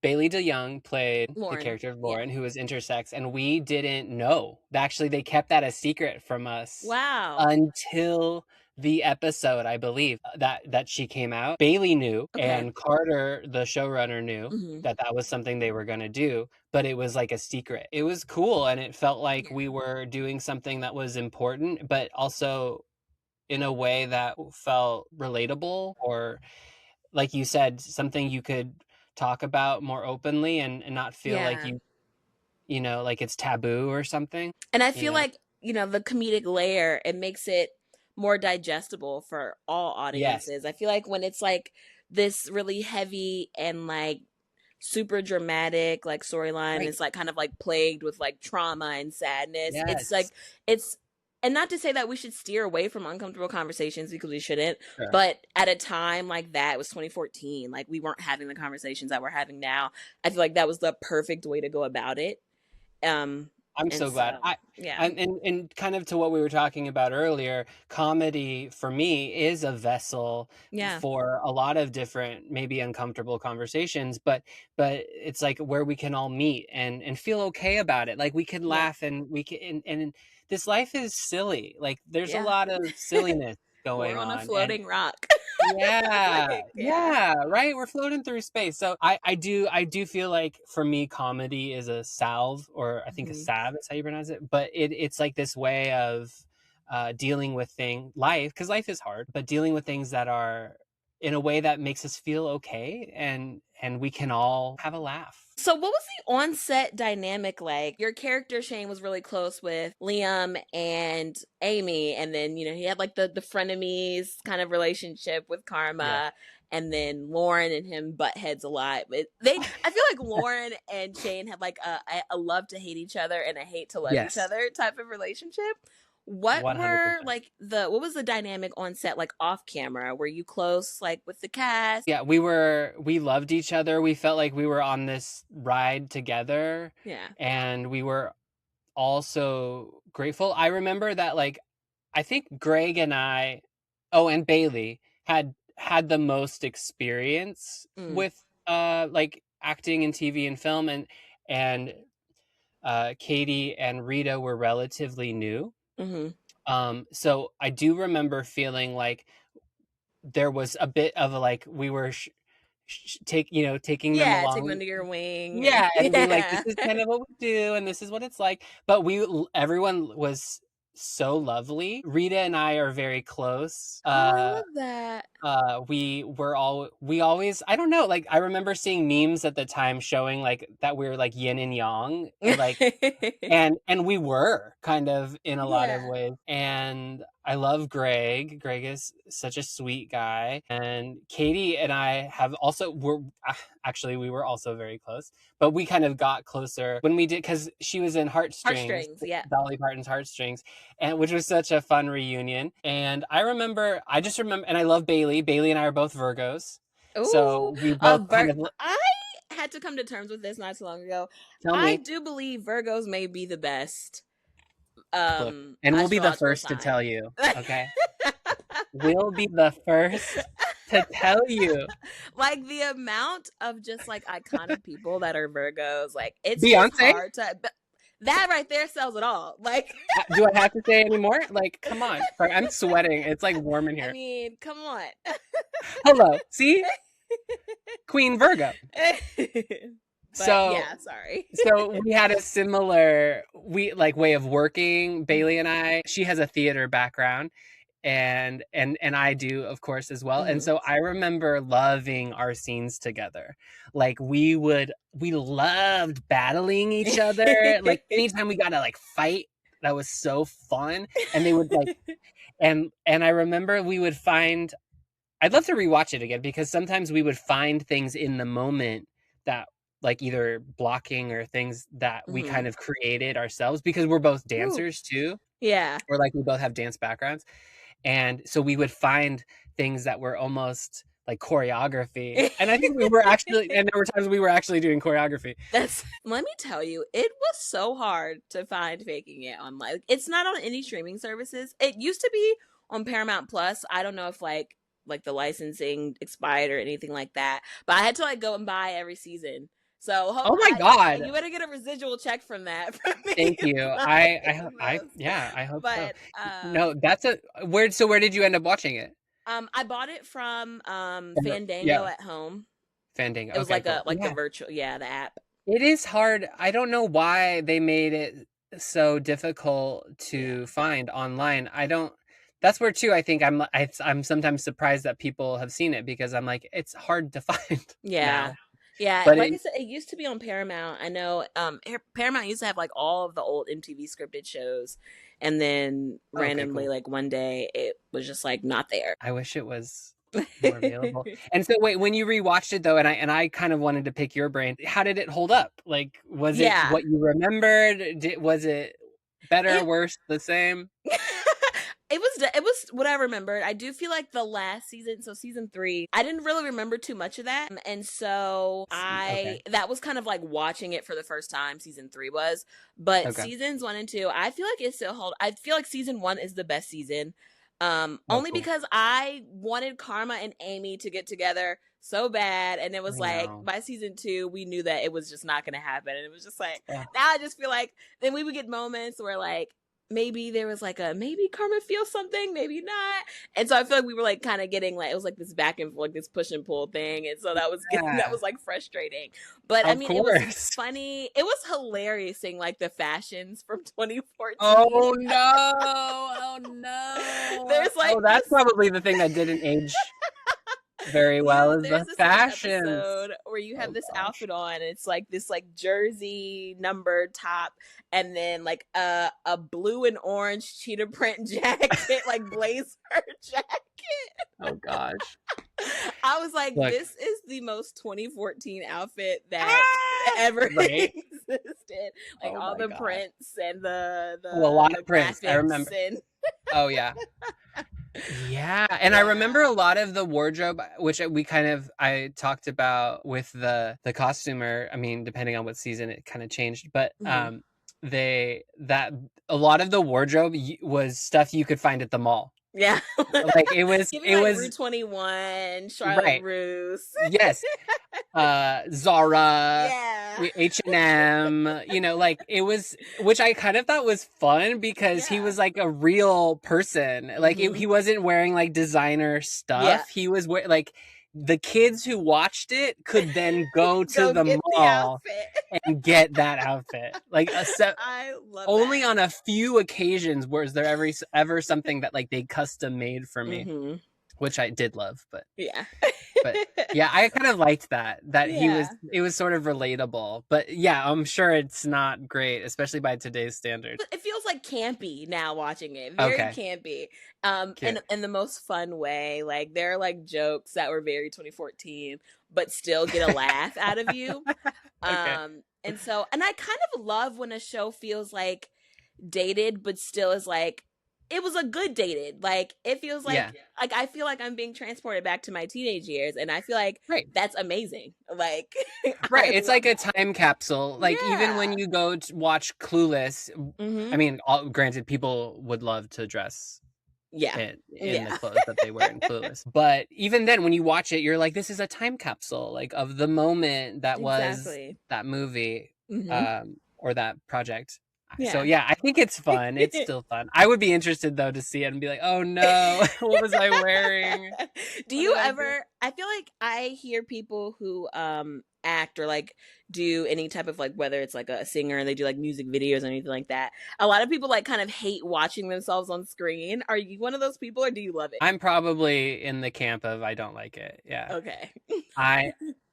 Bailey DeYoung played the Lauren, character of yeah. Lauren, who was intersex, and we didn't know. Actually, they kept that a secret from us Wow. until the episode, I believe, that she came out. Bailey knew, Okay. and Carter, the showrunner, knew Mm-hmm. that that was something they were going to do, but it was like a secret. It was cool, and it felt like Yeah. we were doing something that was important, but also in a way that felt relatable, or like you said, something you could talk about more openly, and not feel like Yeah. you know, like it's taboo or something, And I you feel know? like, the comedic layer, it makes it more digestible for all Yes. audiences. I feel like when it's like this really heavy and like super dramatic like storyline, Right. it's like kind of like plagued with like trauma and sadness. It's Yes. like it's and not to say that we should steer away from uncomfortable conversations because we shouldn't, Sure. but at a time like that, it was 2014, like we weren't having the conversations that we're having now. I feel like that was the perfect way to go about it. I'm And so glad. so yeah. And kind of to what we were talking about earlier, comedy for me is a vessel Yeah. for a lot of different, maybe uncomfortable conversations, but it's like where we can all meet and feel okay about it. Like we can Yeah. laugh, and we can, and this life is silly. Like there's a Yeah. lot of silliness We're going on a on, and floating rock. yeah, Like, yeah. yeah, right? We're floating through space. So I do feel like for me, comedy is a salve, or I think a Mhm. salve is how you pronounce it. But it's like this way of dealing with life, because life is hard, but dealing with things that are in a way that makes us feel okay, and we can all have a laugh. So what was the on-set dynamic like? Your character Shane was really close with Liam and Amy, and then he had like the frenemies kind of relationship with Yeah. Karma, and then Lauren and him butt heads a lot. But I feel like Lauren and Shane had like a love to hate each other and a hate to love each Yes. other type of relationship. What were 100%. like what was the dynamic on set, like off camera? Were you close like with the cast? Yeah, we loved each other. We felt like we were on this ride together, Yeah. and we were also grateful. I remember that, like, I think Greg and I, oh, and Bailey had the most experience Mm. with like acting in TV and film, and Katie and Rita were relatively new. So I do remember feeling like there was a bit of a, like, we were taking them Yeah, take them along. under your wing and Yeah, and being like, this yeah. is kind of what we do, and this is what it's like. But everyone was so lovely. Rita and I are very close. Oh, I love that. We always, I don't know, like, I remember seeing memes at the time showing like that we were like yin and yang, like, and we were kind of in a lot of Yeah. ways. And I love Greg. Greg is such a sweet guy. And Katie and I have also actually, we were also very close, but we kind of got closer when we did, because she was in Heartstrings, Heartstrings, yeah. Dolly Parton's Heartstrings, and which was such a fun reunion. And I just remember, and I love Bailey. Bailey and I are both Virgos. Ooh, So we both kind of, I had to come to terms with this not too long ago. tell I me. do believe Virgos may be the best Look, and we'll be the astrological first to sign. tell you, okay? We'll be the first to tell you. Like the amount of just like iconic people that are Virgos, like it's just Beyonce? hard to. That right there sells it all. Like, Do I have to say any more? Like, come on. Sorry, I'm sweating. It's like warm in I here. mean, come on. Hello. See? Queen Virgo. But So yeah, sorry. so we had a similar way of working, Bailey and I. She has a theater background, and I do, of course, as well. And so I remember loving our scenes together. Like, we loved battling each other. Like, anytime we got to like fight, that was so fun. And they would like, and I remember we would find, I'd love to rewatch it again, because sometimes we would find things in the moment that, like, either blocking or things that we kind of created ourselves, because we're both dancers too. Yeah. Or like we both have dance backgrounds. And so we would find things that were almost like choreography. And I think we were actually, and there were times we were actually doing choreography. Let me tell you, it was so hard to find Faking It online. It's not on any streaming services. It used to be on Paramount Plus. I don't know if like the licensing expired or anything like that, but I had to like go and buy every season. So oh my God, you better get a residual check from that. From me. Thank you. I hope but, so. No, that's where did you end up watching it? I bought it from Fandango at home. Fandango. It was okay, like cool. a virtual, the app. It is hard. I don't know why they made it so difficult to find online. That's where too, I think I'm sometimes surprised that people have seen it, because I'm like, it's hard to find. Yeah. Now. Yeah, but like I said, it used to be on Paramount. I know Paramount used to have like all of the old MTV scripted shows, and then randomly, cool. like one day, it was just like not there. I wish it was more available. And so wait, when you rewatched it though, and I kind of wanted to pick your brain, how did it hold up? Like, was it what you remembered? Was it better, worse, the same? It was what I remembered. I do feel like the last season, so season 3, I didn't really remember too much of that, and so that was kind of like watching it for the first time. Season 3 was, but seasons 1 and 2, I feel like it still hold. I feel like season 1 is the best season, only because I wanted Karma and Amy to get together so bad, and it was like by season 2 we knew that it was just not going to happen, and it was just like now I just feel like then we would get moments where like maybe there was like maybe Karma feels something, maybe not. And so I feel like we were like kind of getting like, it was like this back and forth, like this push and pull thing. And so that was like frustrating. But I mean, it was funny. It was hilarious seeing like the fashions from 2014. Oh no. Oh no. There's like, that's probably the thing that didn't age very well as There's the this one fashions. episode where you have Oh this gosh. outfit on, and it's like this like jersey numbered top, and then like a blue and orange cheetah print jacket, like blazer jacket. Oh gosh. I was like, Look. this is the most 2014 outfit that Ah! ever Right? existed. Like Oh all my the god. prints and the Well, a the lot the of prints. I graphics remember. and Oh yeah. Yeah, and I remember yeah. a lot of the wardrobe, which I talked about with the costumer. I mean, depending on what season, it kind of changed, but Mhm. they that a lot of the wardrobe was stuff you could find at the mall. Yeah. Like it was, Give me it like Rue was 21, Charlotte right. Russe. Yes, Zara, Yeah. H&M, like it was, which I kind of thought was fun because he Yeah. was like a real person. Like Hmm. he wasn't wearing like designer Yeah. stuff. He was like the kids who watched it could then go to Go the get the mall outfit. and get that outfit. Like I love only that. on a few occasions was there ever something that like they custom made for me, Hmm. which I did love, Yeah. but yeah, I kind of liked that Yeah. it was sort of relatable. But yeah, I'm sure it's not great, especially by today's standards. It feels like campy now watching it. Very Okay, campy. cute. In the most fun way. Like there are like jokes that were very 2014, but still get a laugh out of you. Okay. And I kind of love when a show feels like dated, but still is like it was a good dated. Like it feels Yeah. like I feel like I'm being transported back to my teenage years, and I feel like Right. that's amazing. Like Right. I It's love like a that. time capsule. Like even when Yeah. you go to watch Clueless, I Mm-hmm. mean, granted, people would love to dress Yeah. in the Yeah. clothes that they wear in Clueless. But even then, when you watch it, you're like, this is a time capsule, like of the moment that was Exactly. that movie, Mm-hmm. or that project. So Yeah. yeah, I think it's fun. It's still fun. I would be interested though to see it and be like, oh no, what was I wearing? Do What you did I do? ever I feel like I hear people who act or like do any type of like whether it's like a singer and they do like music videos or anything like that. A lot of people like kind of hate watching themselves on screen. Are you one of those people or do you love it? I'm probably in the camp of I don't like it. Yeah. Okay. I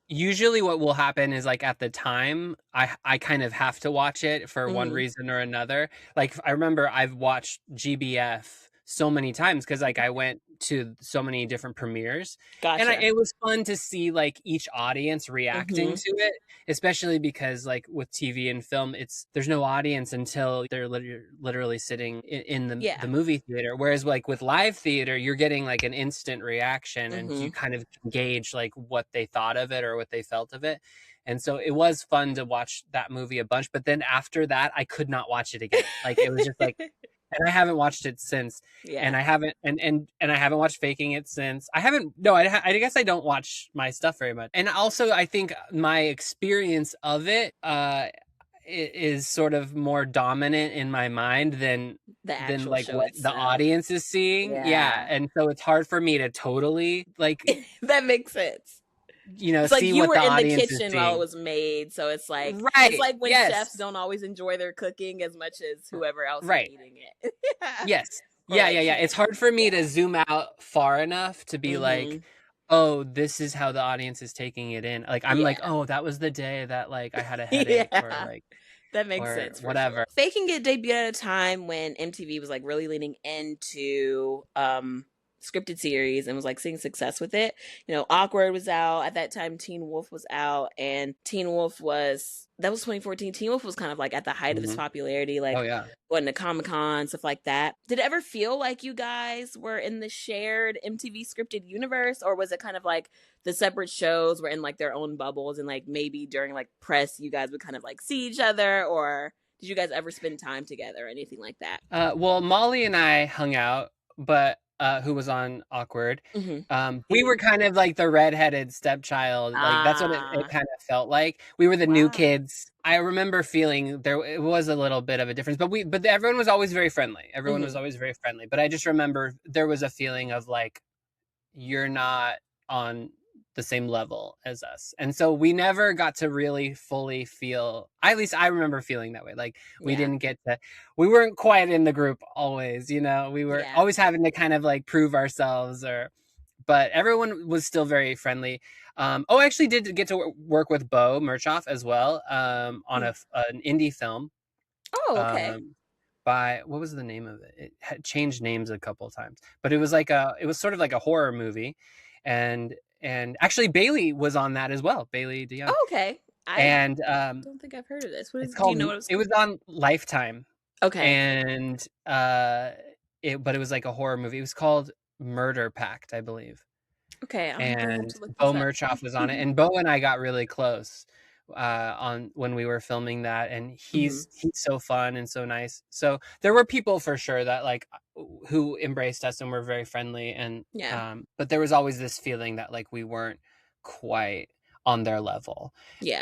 usually what will happen is like at the time I kind of have to watch it for one Hmm. reason or another. Like I remember I've watched GBF so many times because like I went to so many different premieres, and Gotcha. it was fun to see like each audience reacting Hmm. to it, especially because like with TV and film, there's no audience until they're literally sitting in the Yeah. movie theater. Whereas like with live theater, you're getting like an instant reaction, and you Hmm. kind of gauge like what they thought of it or what they felt of it. And so it was fun to watch that movie a bunch, but then after that, I could not watch it again. Like it was just like, and I haven't watched it since, and Yeah. I haven't, and I haven't watched Faking It since. I haven't. No, I guess I don't watch my stuff very much. And also, I think my experience of it is sort of more dominant in my mind The than actual like show what the itself. audience is seeing. Yeah, Yeah. and so it's hard for me to totally like That makes sense. It's like see you what were the in the audience is kitchen while it seeing. was made, so it's Right. like when chefs Yes. don't always enjoy their cooking as much as whoever else is Right. eating it. Yeah. Yes. Or Yeah, like yeah, yeah. It's hard for me to yeah. zoom out far enough to be like, Mhm. "Oh, this is how the audience is taking it in." Like I'm like, Yeah. "Oh, that was the day that like I had a headache or Yeah. like That makes or sense for sure. whatever." Faking It debuted at a time when MTV was like really leaning into scripted series and was like seeing success with it. You know, Awkward was out at that time, Teen Wolf was out, and Teen Wolf was that was 2014. Teen Wolf was kind of like at the height of its Mhm. popularity, Oh like yeah. going to Comic-Con, stuff like that. Did it ever feel like you guys were in the shared MTV scripted universe, or was it kind of like the separate shows were in like their own bubbles and like maybe during like press you guys would kind of like see each other, or did you guys ever spend time together or anything like that? Well, Molly and I hung out, but who was on Awkward. Hmm. We were kind of like the redheaded stepchild. Like that's what it Ah, kind of felt like. We were the new wow. kids. I remember feeling there it was a little bit of a difference, but everyone was always very friendly. Everyone was Hmm. always very friendly. But I just remember there was a feeling of like you're not on the same level as us. And so we never got to really fully feel, at least I remember feeling that way. Like Yeah. we weren't quite in the group always, we were Yeah. always having to kind of like prove ourselves or, but everyone was still very friendly. I actually did get to work with Bo Murchoff as well, on Hmm. an indie film, Oh, okay. um, by what was the name of it? It had changed names a couple of times, but it was sort of like a horror movie, and actually Bailey was on that as well, Bailey DeYoung, Oh, okay. I and don't think I've heard of this. What it's is? Do you called. know what it's It called? was on Lifetime, Okay. and but it was like a horror movie. It was called Murder Pact, I believe, Okay. I'm gonna have and to look Bo this up. Murchoff was on it, and Bo and I got really close on when we were filming that, and Hmm. he's so fun and so nice. So there were people for sure that like who embraced us and were very friendly, and Yeah. but there was always this feeling that like we weren't quite on their level, Yeah.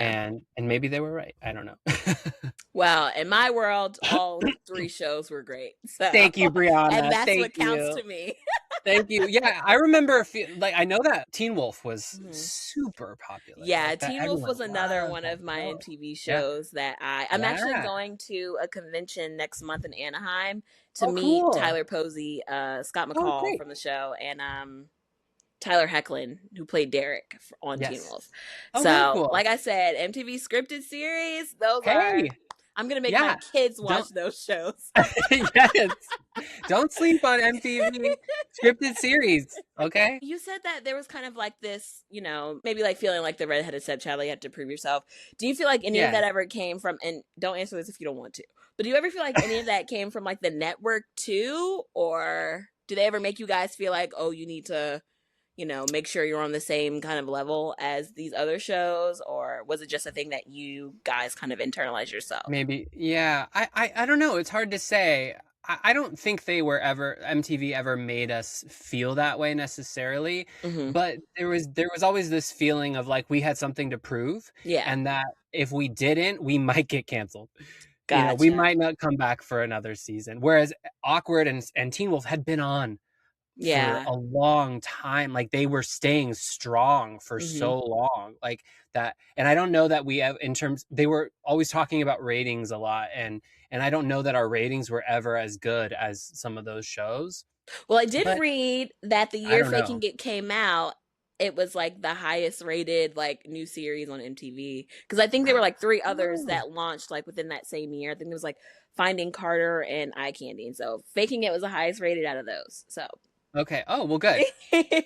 and maybe they were right. I don't know. Well, in my world, all three shows were great. So, Thank you, and Brianna. that's Thank what counts you. to me. Thank you. Yeah, I remember like I know that Teen Wolf was Hmm. super popular. Yeah, Like that Teen Wolf everyone was another loved one that of my show. MTV Yeah. shows that I'm actually Yeah. going to a convention next month in Anaheim to Oh, meet cool. Tyler Posey, Scott Oh, McCall great. from the show, and Tyler Hecklin, who played Derek on Teen Yes. Wolf. Oh, very So, cool. like I said, MTV scripted series, those are, Hey. I'm going to make my Yeah. kids watch Don't those shows. yes. Don't sleep on MTV scripted series, okay? You said that there was kind of like this, maybe like feeling like the redheaded stepchild, you had to prove yourself. Do you feel like any of Yeah. that ever came from, and don't answer this if you don't want to, but do you ever feel like any of that came from like the network too? Or do they ever make you guys feel like, oh, you need to, make sure you're on the same kind of level as these other shows? Or was it just a thing that you guys kind of internalized yourself? Maybe. Yeah. I don't know. It's hard to say. I don't think they were ever MTV ever made us feel that way necessarily, Hmm. but there was always this feeling of like we had something to prove, Yeah. and that if we didn't, we might get canceled. We Gotcha. might not come back for another season. Whereas Awkward and Teen Wolf had been on for Yeah. a long time. Like they were staying strong for Hmm. so long. Like that, and I don't know that we have in terms they were always talking about ratings a lot, and I don't know that our ratings were ever as good as some of those shows. Well, I did But read that the I year don't know. Faking It came out, it was like the highest rated like new series on MTV. Because I think there were like three others Oh, that launched like within that same year. I think it was like Finding Carter and Eye Candy. And so Faking It was the highest rated out of those. So okay. Oh, well, good.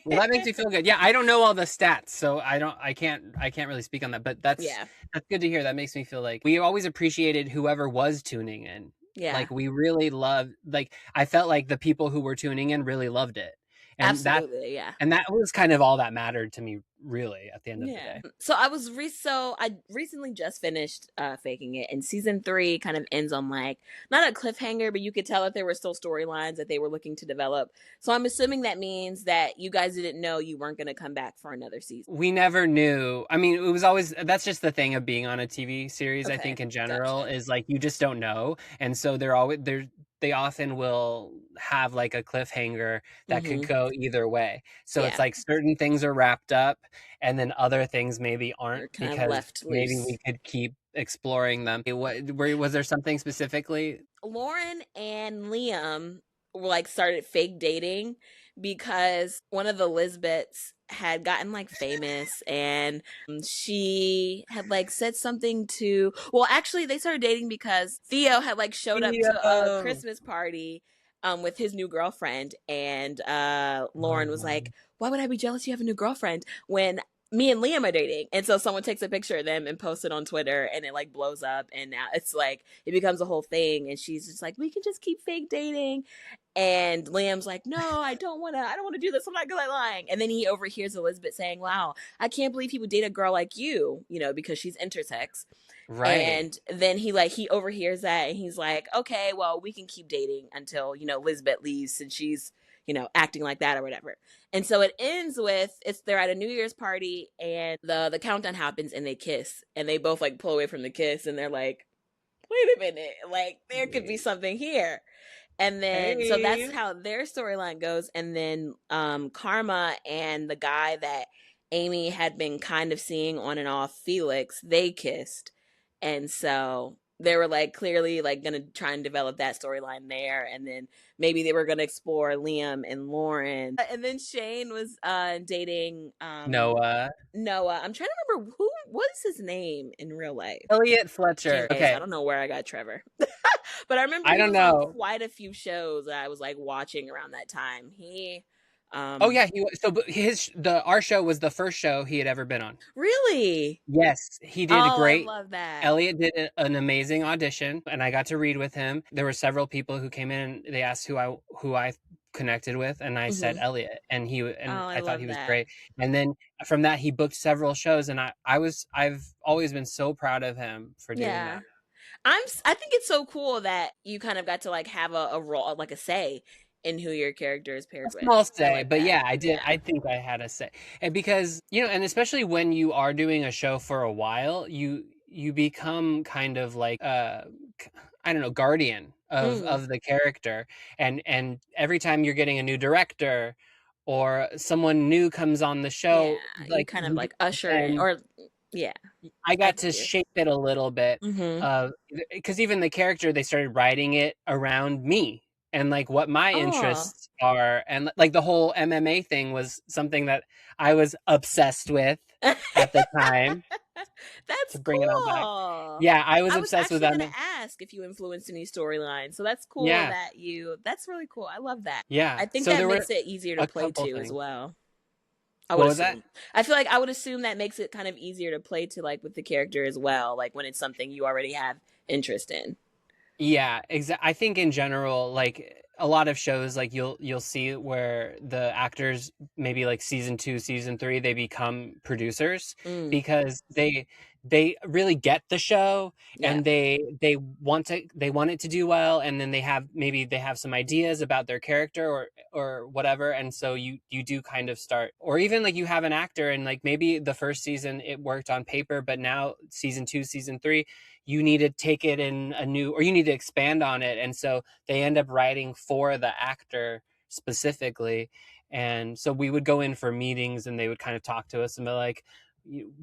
Well, that makes me feel good. Yeah, I don't know all the stats, so I can't really speak on that, but yeah. that's good to hear. That makes me feel like we always appreciated whoever was tuning in. Yeah. Like we really loved like I felt like the people who were tuning in really loved it. And Absolutely. Yeah. that was kind of all that mattered to me really at the end of the Yeah. day. So I recently just finished Faking It, and season 3 kind of ends on like not a cliffhanger, but you could tell that there were still storylines that they were looking to develop. So I'm assuming that means that you guys didn't know you weren't going to come back for another season. We never knew. I mean, it was always that's just the thing of being on a TV series, I Okay, think in general, gotcha. is like you just don't know. And so they often will have like a cliffhanger that could Mm-hmm. go either way. So it's Yeah, like certain things are wrapped up and then other things maybe aren't they're kind of because left maybe we loose. could keep exploring them. Was there something specifically? Lauren and Liam were like started fake dating because one of the Lisbeths had gotten like famous, and she had like said something to, well, actually they started dating because Theo had like showed up to a Theo. Christmas party with his new girlfriend, and Lauren was Oh, like, why would I be jealous you have a new girlfriend when me and Liam are dating? And so someone takes a picture of them and posts it on Twitter, and it like blows up, and now it's like it becomes a whole thing, and she's just like, we can just keep fake dating. And Liam's like, no, I don't wanna do this. I'm not good at lying. And then he overhears Elizabeth saying, wow, I can't believe he would date a girl like you, because she's intersex. right. And then he overhears that, and he's like, okay, well, we can keep dating until, Lisbeth leaves, since she's, acting like that or whatever. And so it ends with they're at a New Year's party, and the countdown happens, and they kiss, and they both like pull away from the kiss, and they're like, wait a minute, like there could be something here. And then so that's Hey. how their storyline goes. And then Karma and the guy that Amy had been kind of seeing on and off, Felix, they kissed. And so they were like clearly like gonna try and develop that storyline there, and then maybe they were gonna explore Liam and Lauren, and then Shane was dating Noah. Noah. I'm trying to remember who what is his name in real life. Elliot James. Fletcher. Okay, so I Okay. don't know where I got Trevor, but I remember I he don't was on know. quite a few shows that I was like watching around that time. Oh Um, yeah, he was, so our show was the first show he had ever been on. really, Yes, he did oh, I great. love that. Elliot did an amazing audition, and I got to read with him. There were several people who came in. And they asked who I connected with, and I said Hmm. Elliot, and Oh, I I thought love he was that. great. And then from that, he booked several shows, and I've always been so proud of him for doing Yeah. that. I think it's so cool that you kind of got to like have a role, like a say in who your character is A paired with. small I say, like but that. yeah, I did. Yeah. I think I had a say, and because and especially when you are doing a show for a while, you become kind of like I don't know, guardian Mm. of the character, and every time you're getting a new director or someone new comes on the Yeah. show, You like kind of you like usher in, then or yeah, I I got get to you. shape it a little bit, Hmm. because even the character, they started writing it around me and, like, what my Oh, interests are, and, like, the whole MMA thing was something that I was obsessed with that's at the time, to bring it all back. cool. Yeah, I was I was obsessed with actually gonna MMA. ask if you influenced any storylines, so that's cool Yeah, that you. That's really cool. I love that. I yeah, think so that there were makes it easier to a play couple to as things. well. I would What was that? assume. I feel like I would assume that makes it kind of easier to play to, like, with the character as well, like when it's something you already have interest in. Yeah, I think in general, like a lot of shows, like you'll see where the actors maybe like season 2, season 3, they become producers Mm, because they really get the show, yeah. and they want it to do well, and then they have some ideas about their character or whatever, and so you do kind of start, or even like you have an actor and like maybe the first season it worked on paper, but now season 2, season 3, you need to take it in a new, or you need to expand on it, and so they end up writing for the actor specifically. And so we would go in for meetings, and they would kind of talk to us and be like,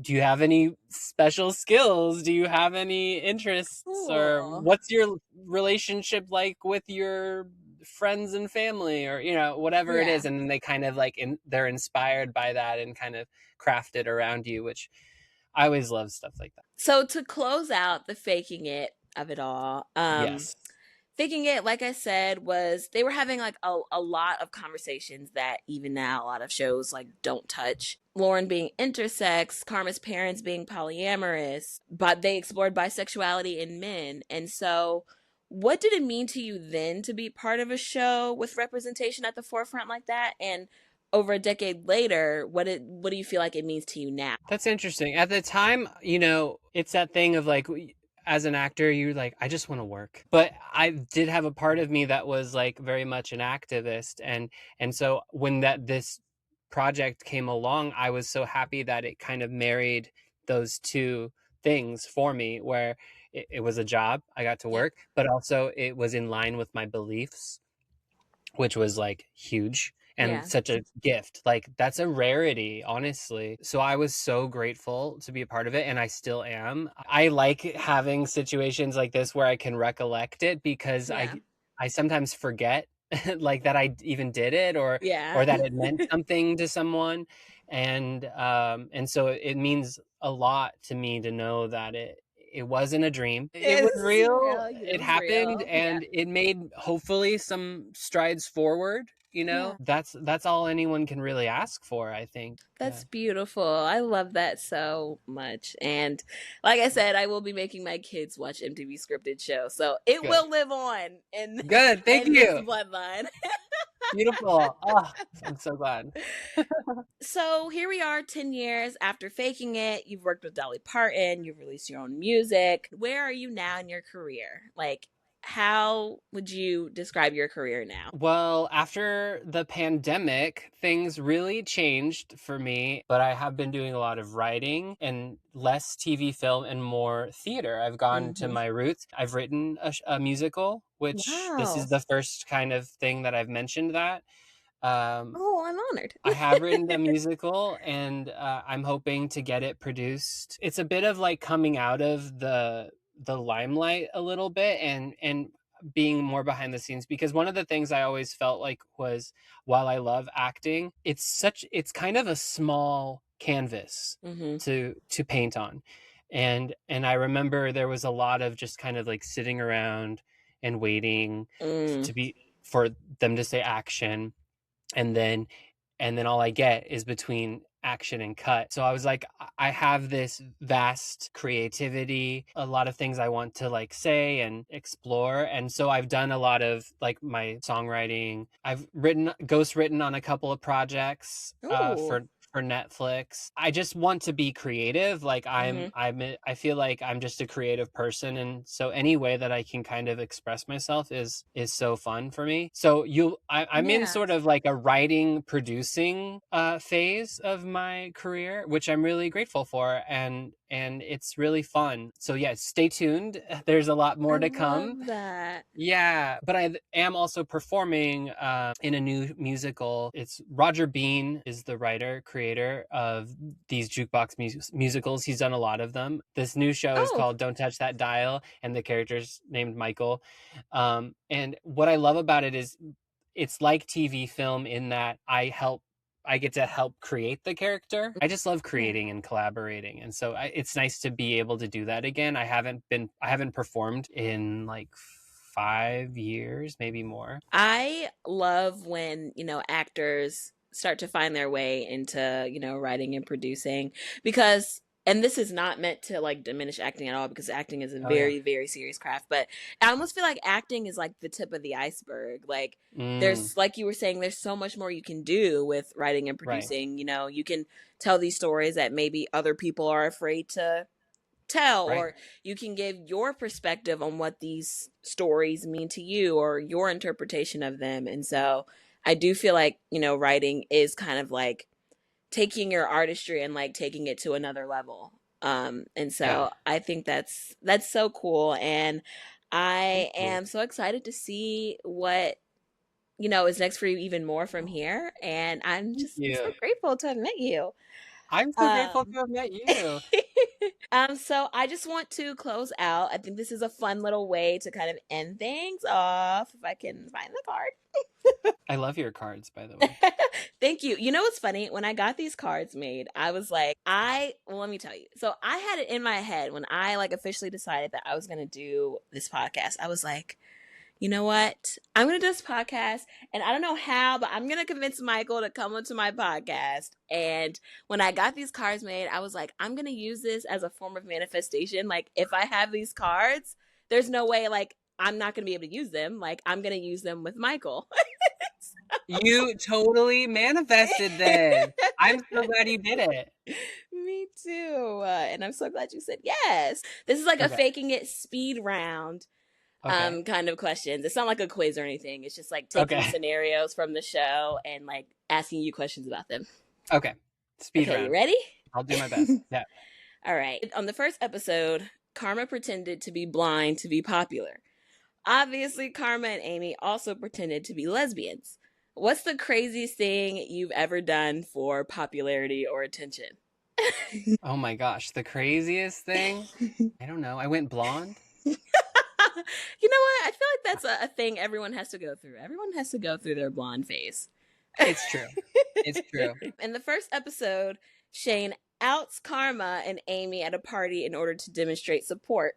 do you have any special skills, do you have any interests, or Cool. what's your relationship like with your friends and family, or whatever it Yeah. is, and then they kind of like they're inspired by that and kind of craft it around you, which I always love stuff like that. So to close out the faking it of it all, Yes. faking it, like I said, was they were having like a lot of conversations that even now a lot of shows like don't touch. Lauren being intersex, Karma's parents being polyamorous, but they explored bisexuality in men. And so what did it mean to you then to be part of a show with representation at the forefront like that? And over a decade later, what do you feel like it means to you now? That's interesting. At the time, it's that thing of like, as an actor, you're like, I just want to work. But I did have a part of me that was like very much an activist, and so when this project came along, I was so happy that it kind of married those two things for me, where it was a job, I got to Yeah. work, but also it was in line with my beliefs, which was like huge and Yeah. such a gift. Like that's a rarity, honestly. So I was so grateful to be a part of it, and I still am. I like having situations like this where I can recollect it, because Yeah. I sometimes forget like that I even did it, Yeah. or that it meant something to someone. And so it means a lot to me to know that it wasn't a dream. It It was was real, real. It it was happened, real. Yeah. and it made hopefully some strides forward. Yeah. That's all anyone can really ask for, I think. Yeah. That's beautiful. I love that so much. And like I said, I will be making my kids watch MTV scripted show. So it Good. will live on in Good. Thank in this you. bloodline. Beautiful. Oh, I'm so glad. So here we are 10 years after faking it. You've worked with Dolly Parton, you've released your own music. Where are you now in your career? Like, how would you describe your career now? Well, after the pandemic, things really changed for me, but I have been doing a lot of writing and less TV, film, and more theater. I've gone to Hmm. my roots. I've written a musical, which this is Wow. the first kind of thing that I've mentioned that. Um, Oh, I'm honored. I have written a musical, and I'm hoping to get it produced. It's a bit of like coming out of the limelight a little bit, and being more behind the scenes, because one of the things I always felt like was, while I love acting, it's kind of a small canvas Mm-hmm. to paint on. And I remember there was a lot of just kind of like sitting around and waiting Mm. to be for them to say action, and then all I get is between action and cut. So I was like, I have this vast creativity, a lot of things I want to like say and explore. And so I've done a lot of like my songwriting. I've ghost written on a couple of projects Ooh. for Netflix. I just want to be creative. Like Mm-hmm. I feel like I'm just a creative person, and so any way that I can kind of express myself is so fun for me. So I'm in Yeah. sort of like a writing producing phase of my career, which I'm really grateful for, and it's really fun. So yeah, stay tuned. There's a lot I more to come. love that. Yeah, but I am also performing in a new musical. It's Roger Bean is the writer, creator of these jukebox musicals. He's done a lot of them. This new show is Oh. called Don't Touch That Dial, and the character's named Michael. And what I love about it is it's like TV film in that I get to help create the character. I just love Yeah. creating and collaborating, and so it's nice to be able to do that again. I haven't performed in like 5 years, maybe more. I love when, actors start to find their way into, writing and producing because and this is not meant to like diminish acting at all because acting is a Oh yeah. very, very serious craft, but I almost feel like acting is like the tip of the iceberg. Like Mm, there's like you were saying, there's so much more you can do with writing and right. producing. You can tell these stories that maybe other people are afraid to tell, Right. or you can give your perspective on what these stories mean to you or your interpretation of them. And so I do feel like, writing is kind of like taking your artistry and like taking it to another level. And Yeah. so I think that's so cool, and Thank I you. am so excited to see what is next for you even more from here, and Thank I'm you. so grateful to have met you. I'm so grateful um to have met you. so I just want to close out. I think this is a fun little way to kind of end things off. If I can find the card. I love your cards, by the way. Thank you. You know what's funny? When I got these cards made, I was like, well, let me tell you. So I had it in my head when I like officially decided that I was going to do this podcast. I was like, you know what? I'm going to do this podcast, and I don't know how, but I'm going to convince Michael to come onto my podcast. And when I got these cards made, I was like, I'm going to use this as a form of manifestation. Like, if I have these cards, there's no way, like, I'm not going to be able to use them. Like, I'm going to use them with Michael. You totally manifested this. I'm so glad you did it. Me too. And I'm so glad you said yes. This is like a Okay. faking it speed round Okay. kind of questions. It's not like a quiz or anything. It's just like taking Okay. scenarios from the show and like asking you questions about them. Okay. Speed Okay, you round. ready? I'll do my best. Yeah. All right. On the first episode, Karma pretended to be blind to be popular. Obviously, Karma and Amy also pretended to be lesbians. What's the craziest thing you've ever done for popularity or attention? Oh my gosh. The craziest thing? I don't know. I went blonde. You know what? I feel like that's a thing everyone has to go through. Everyone has to go through their blonde phase. It's true. It's true. In the first episode, Shane outs Karma and Amy at a party in order to demonstrate support.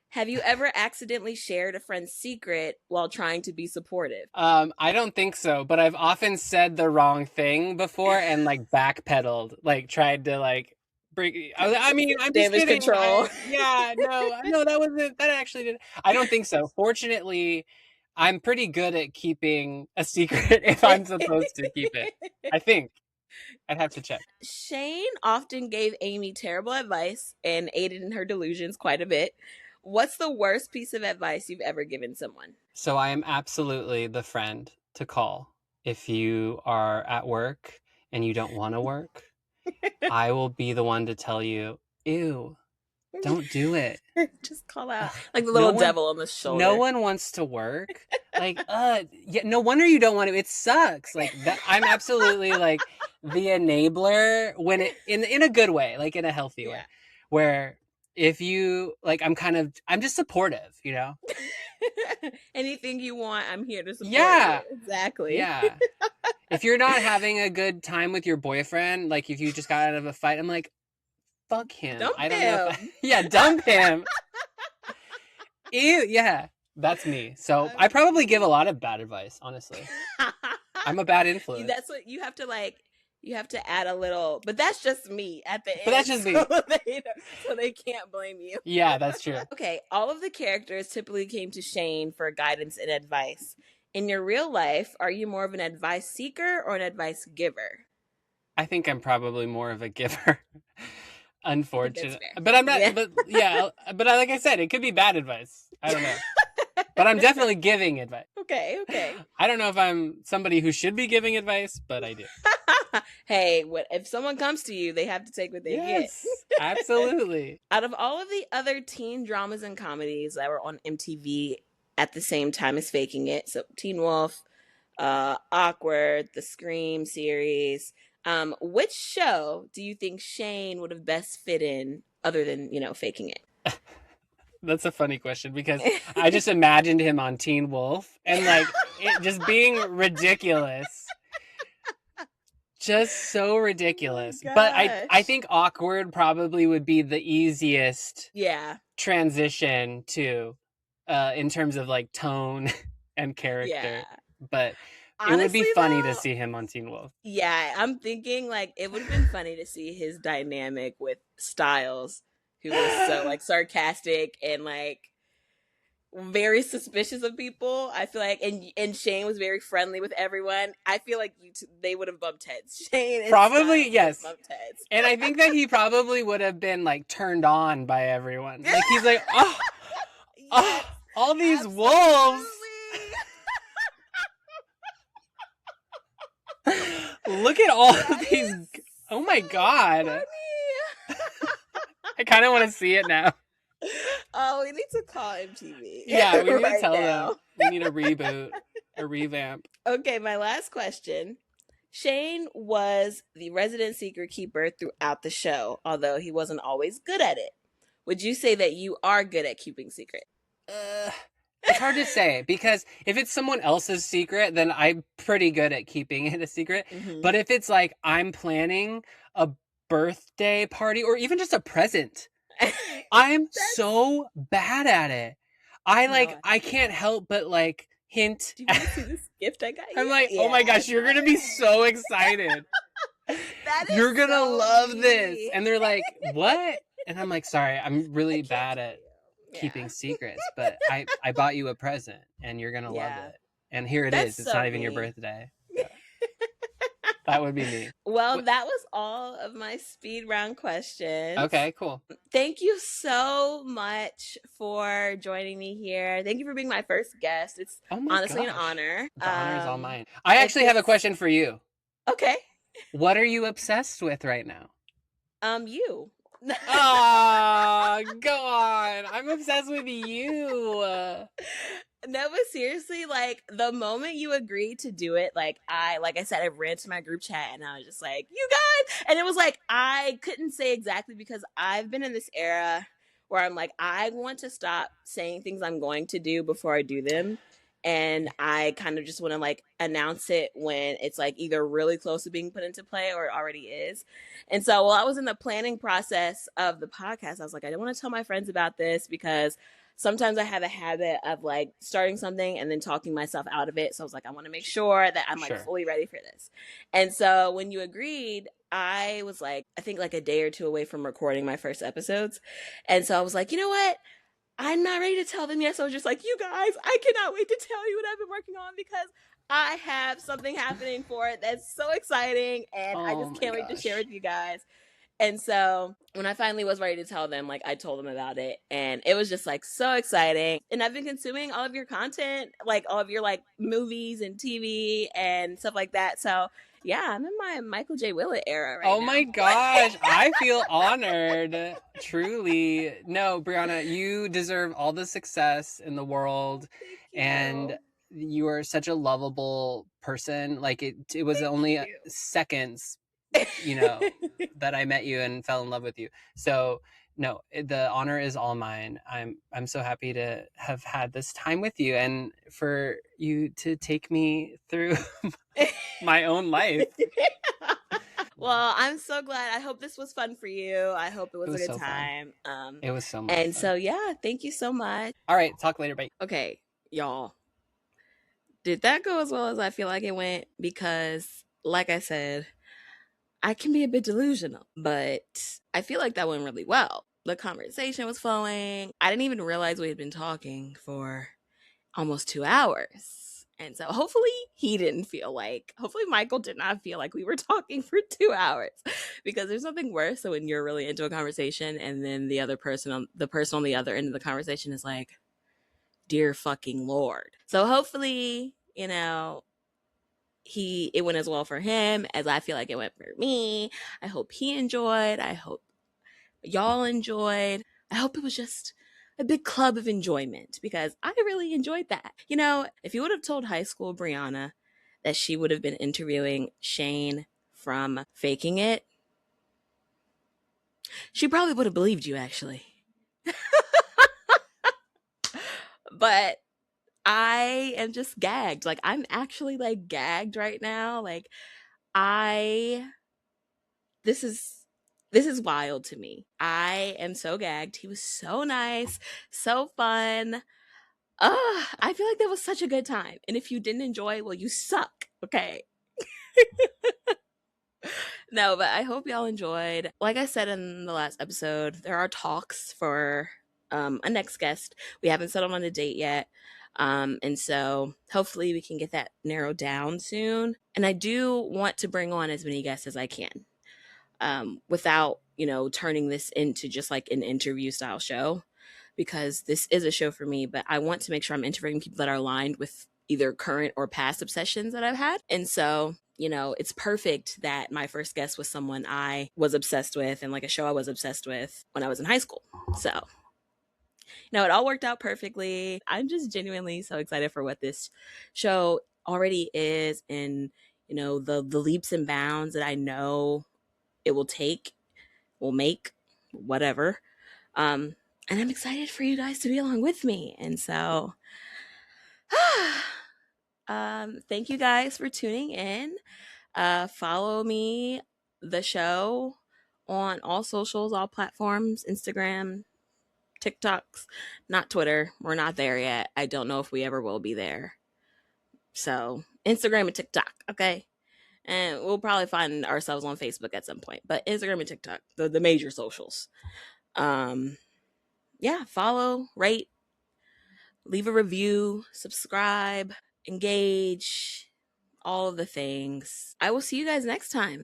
Have you ever accidentally shared a friend's secret while trying to be supportive? I don't think so, but I've often said the wrong thing before and like backpedaled, like tried to like bring. I mean, I'm just Damage kidding. control. Yeah, no, that wasn't. That actually didn't. I don't think so. Fortunately, I'm pretty good at keeping a secret if I'm supposed to keep it. I think I'd have to check. Shane often gave Amy terrible advice and aided in her delusions quite a bit. What's the worst piece of advice you've ever given someone? So I am absolutely the friend to call if you are at work and you don't want to work. I will be the one to tell you, ew, don't do it. Just call out Ugh, like the no little one devil on the no shoulder. one wants to work. Like, yeah, no wonder you don't want to. It sucks. Like that I'm absolutely like the enabler when it in a good way, like in a healthy way, Yeah. where if you like, I'm just supportive, you know? Anything you want, I'm here to support you. Yeah. Exactly. Yeah. If you're not having a good time with your boyfriend, like if you just got out of a fight, I'm like, fuck him. Dump I don't know if him. yeah, dump him. Ew, yeah. That's me. So I I'm probably give a weak. lot of bad advice, honestly. I'm a bad influence. That's what you have to like. You have to add a little, but that's just me at the But that's end, just me. so they can't blame you. Yeah, that's true. Okay, all of the characters typically came to Shane for guidance and advice. In your real life, are you more of an advice seeker or an advice giver? I think I'm probably more of a giver. I think that's Unfortunate. fair. But I'm not Yeah. but yeah, but like I said, it could be bad advice. I don't know. But I'm definitely giving advice. Okay. I don't know if I'm somebody who should be giving advice, but I do. Hey, what if someone comes to you, they have to take what they get. Yes, absolutely. Out of all of the other teen dramas and comedies that were on MTV at the same time as Faking It, so Teen Wolf, Awkward, the Scream series, which show do you think Shane would have best fit in other than, Faking It? That's a funny question because I just imagined him on Teen Wolf and like it just being ridiculous. Just so ridiculous. Oh But gosh. I think Awkward probably would be the easiest Yeah. transition to in terms of like tone and character. Yeah. But it would Honestly, be funny to though, see him on Teen Wolf. yeah, I'm thinking like it would have been funny to see his dynamic with Styles, who was so like sarcastic and like very suspicious of people. I feel like, and Shane was very friendly with everyone. I feel like they would have bumped heads. Shane and Probably, Styles yes. bumped heads. And I think that he probably would have been like turned on by everyone. Like he's like, oh, Yes, all these absolutely. wolves. Look at all of these. Oh my god. Funny. I kind of want to see it now. Oh, we need to call MTV. Yeah, we need right to tell now. them. We need a reboot, a revamp. Okay, my last question. Shane was the resident secret keeper throughout the show, although he wasn't always good at it. Would you say that you are good at keeping secret? It's hard to say because if it's someone else's secret, then I'm pretty good at keeping it a secret. Mhm. But if it's like I'm planning a birthday party or even just a present, I'm so bad at it. I can't help but like hint. Do you want to see this gift I got you? I'm like, oh my gosh, you're gonna be so excited. That is You're gonna so love me. this. And they're like, what? And I'm like, sorry, I'm really I can't bad tell at you. keeping Yeah. secrets, but I bought you a present and you're gonna love Yeah. it. And here it That's is. It's so not even your me. birthday. So, that would be me. Well, that was all of my speed round questions. Okay, cool. Thank you so much for joining me here. Thank you for being my first guest. It's Oh my honestly an gosh. honor. The honor is all mine. I actually have a question for you. Okay. What are you obsessed with right now? You. Oh, go on. I'm obsessed with you. No, but seriously, like the moment you agreed to do it, like I said, I ran to my group chat and I was just like, you guys, and it was like I couldn't say exactly because I've been in this era where I'm like, I want to stop saying things I'm going to do before I do them. And I kind of just want to like announce it when it's like either really close to being put into play or it already is. And so while I was in the planning process of the podcast, I was like, I don't want to tell my friends about this because sometimes I have a habit of like starting something and then talking myself out of it. So I was like, I want to make sure that I'm like Sure. fully ready for this. And so when you agreed, I was like, I think like a day or two away from recording my first episodes. And so I was like, you know what? I'm not ready to tell them yet. So I was just like, you guys, I cannot wait to tell you what I've been working on because I have something happening for it that's so exciting. And I Oh just my can't wait to share gosh. with you guys. And so when I finally was ready to tell them, like I told them about it and it was just like so exciting. And I've been consuming all of your content, like all of your like movies and TV and stuff like that. So yeah, I'm in my Michael J. Willett era right now. Oh my gosh, I feel honored. Truly. No, Brianna, you deserve all the success in the world. And you are such a lovable person. Like it was only seconds, that I met you and fell in love with you. So No, the honor is all mine. I'm so happy to have had this time with you and for you to take me through my own life. Well, I'm so glad. I hope this was fun for you. I hope it It was a was good so fun. time. It was so much And fun. so yeah, thank you so much. All right, talk later. Bye. Okay, y'all. Did that go as well as I feel like it went? Because, like I said, I can be a bit delusional, but I feel like that went really well. The conversation was flowing. I didn't even realize we had been talking for almost 2 hours. And so hopefully he didn't feel like, hopefully Michael did not feel like we were talking for 2 hours, because there's nothing worse than when you're really into a conversation and then the person on the other end of the conversation is like, dear fucking Lord. So hopefully, it went as well for him as I feel like it went for me. I hope he enjoyed. I hope y'all enjoyed. I hope it was just a big club of enjoyment, because I really enjoyed that. If you would have told high school Brianna that she would have been interviewing Shane from Faking It, she probably would have believed you, actually. But I am just gagged. Like, I'm actually like gagged right now. Like, I this is wild to me. I am so gagged. He was so nice, so fun. I feel like that was such a good time. And if you didn't enjoy, well, you suck. Okay. No, but I hope y'all enjoyed. Like I said in the last episode, there are talks for a next guest. We haven't settled on a date yet. And so hopefully we can get that narrowed down soon. And I do want to bring on as many guests as I can, without, turning this into just like an interview style show, because this is a show for me, but I want to make sure I'm interviewing people that are aligned with either current or past obsessions that I've had. And so, it's perfect that my first guest was someone I was obsessed with and like a show I was obsessed with when I was in high school. So, it all worked out perfectly. I'm just genuinely so excited for what this show already is, and, the leaps and bounds that I know it will make, whatever. And I'm excited for you guys to be along with me. And so, thank you guys for tuning in. Follow me, the show, on all socials, all platforms, Instagram, TikToks, not Twitter. We're not there yet. I don't know if we ever will be there. So, Instagram and TikTok, okay? And we'll probably find ourselves on Facebook at some point. But Instagram and TikTok, the major socials. Yeah, follow, rate, leave a review, subscribe, engage, all of the things. I will see you guys next time.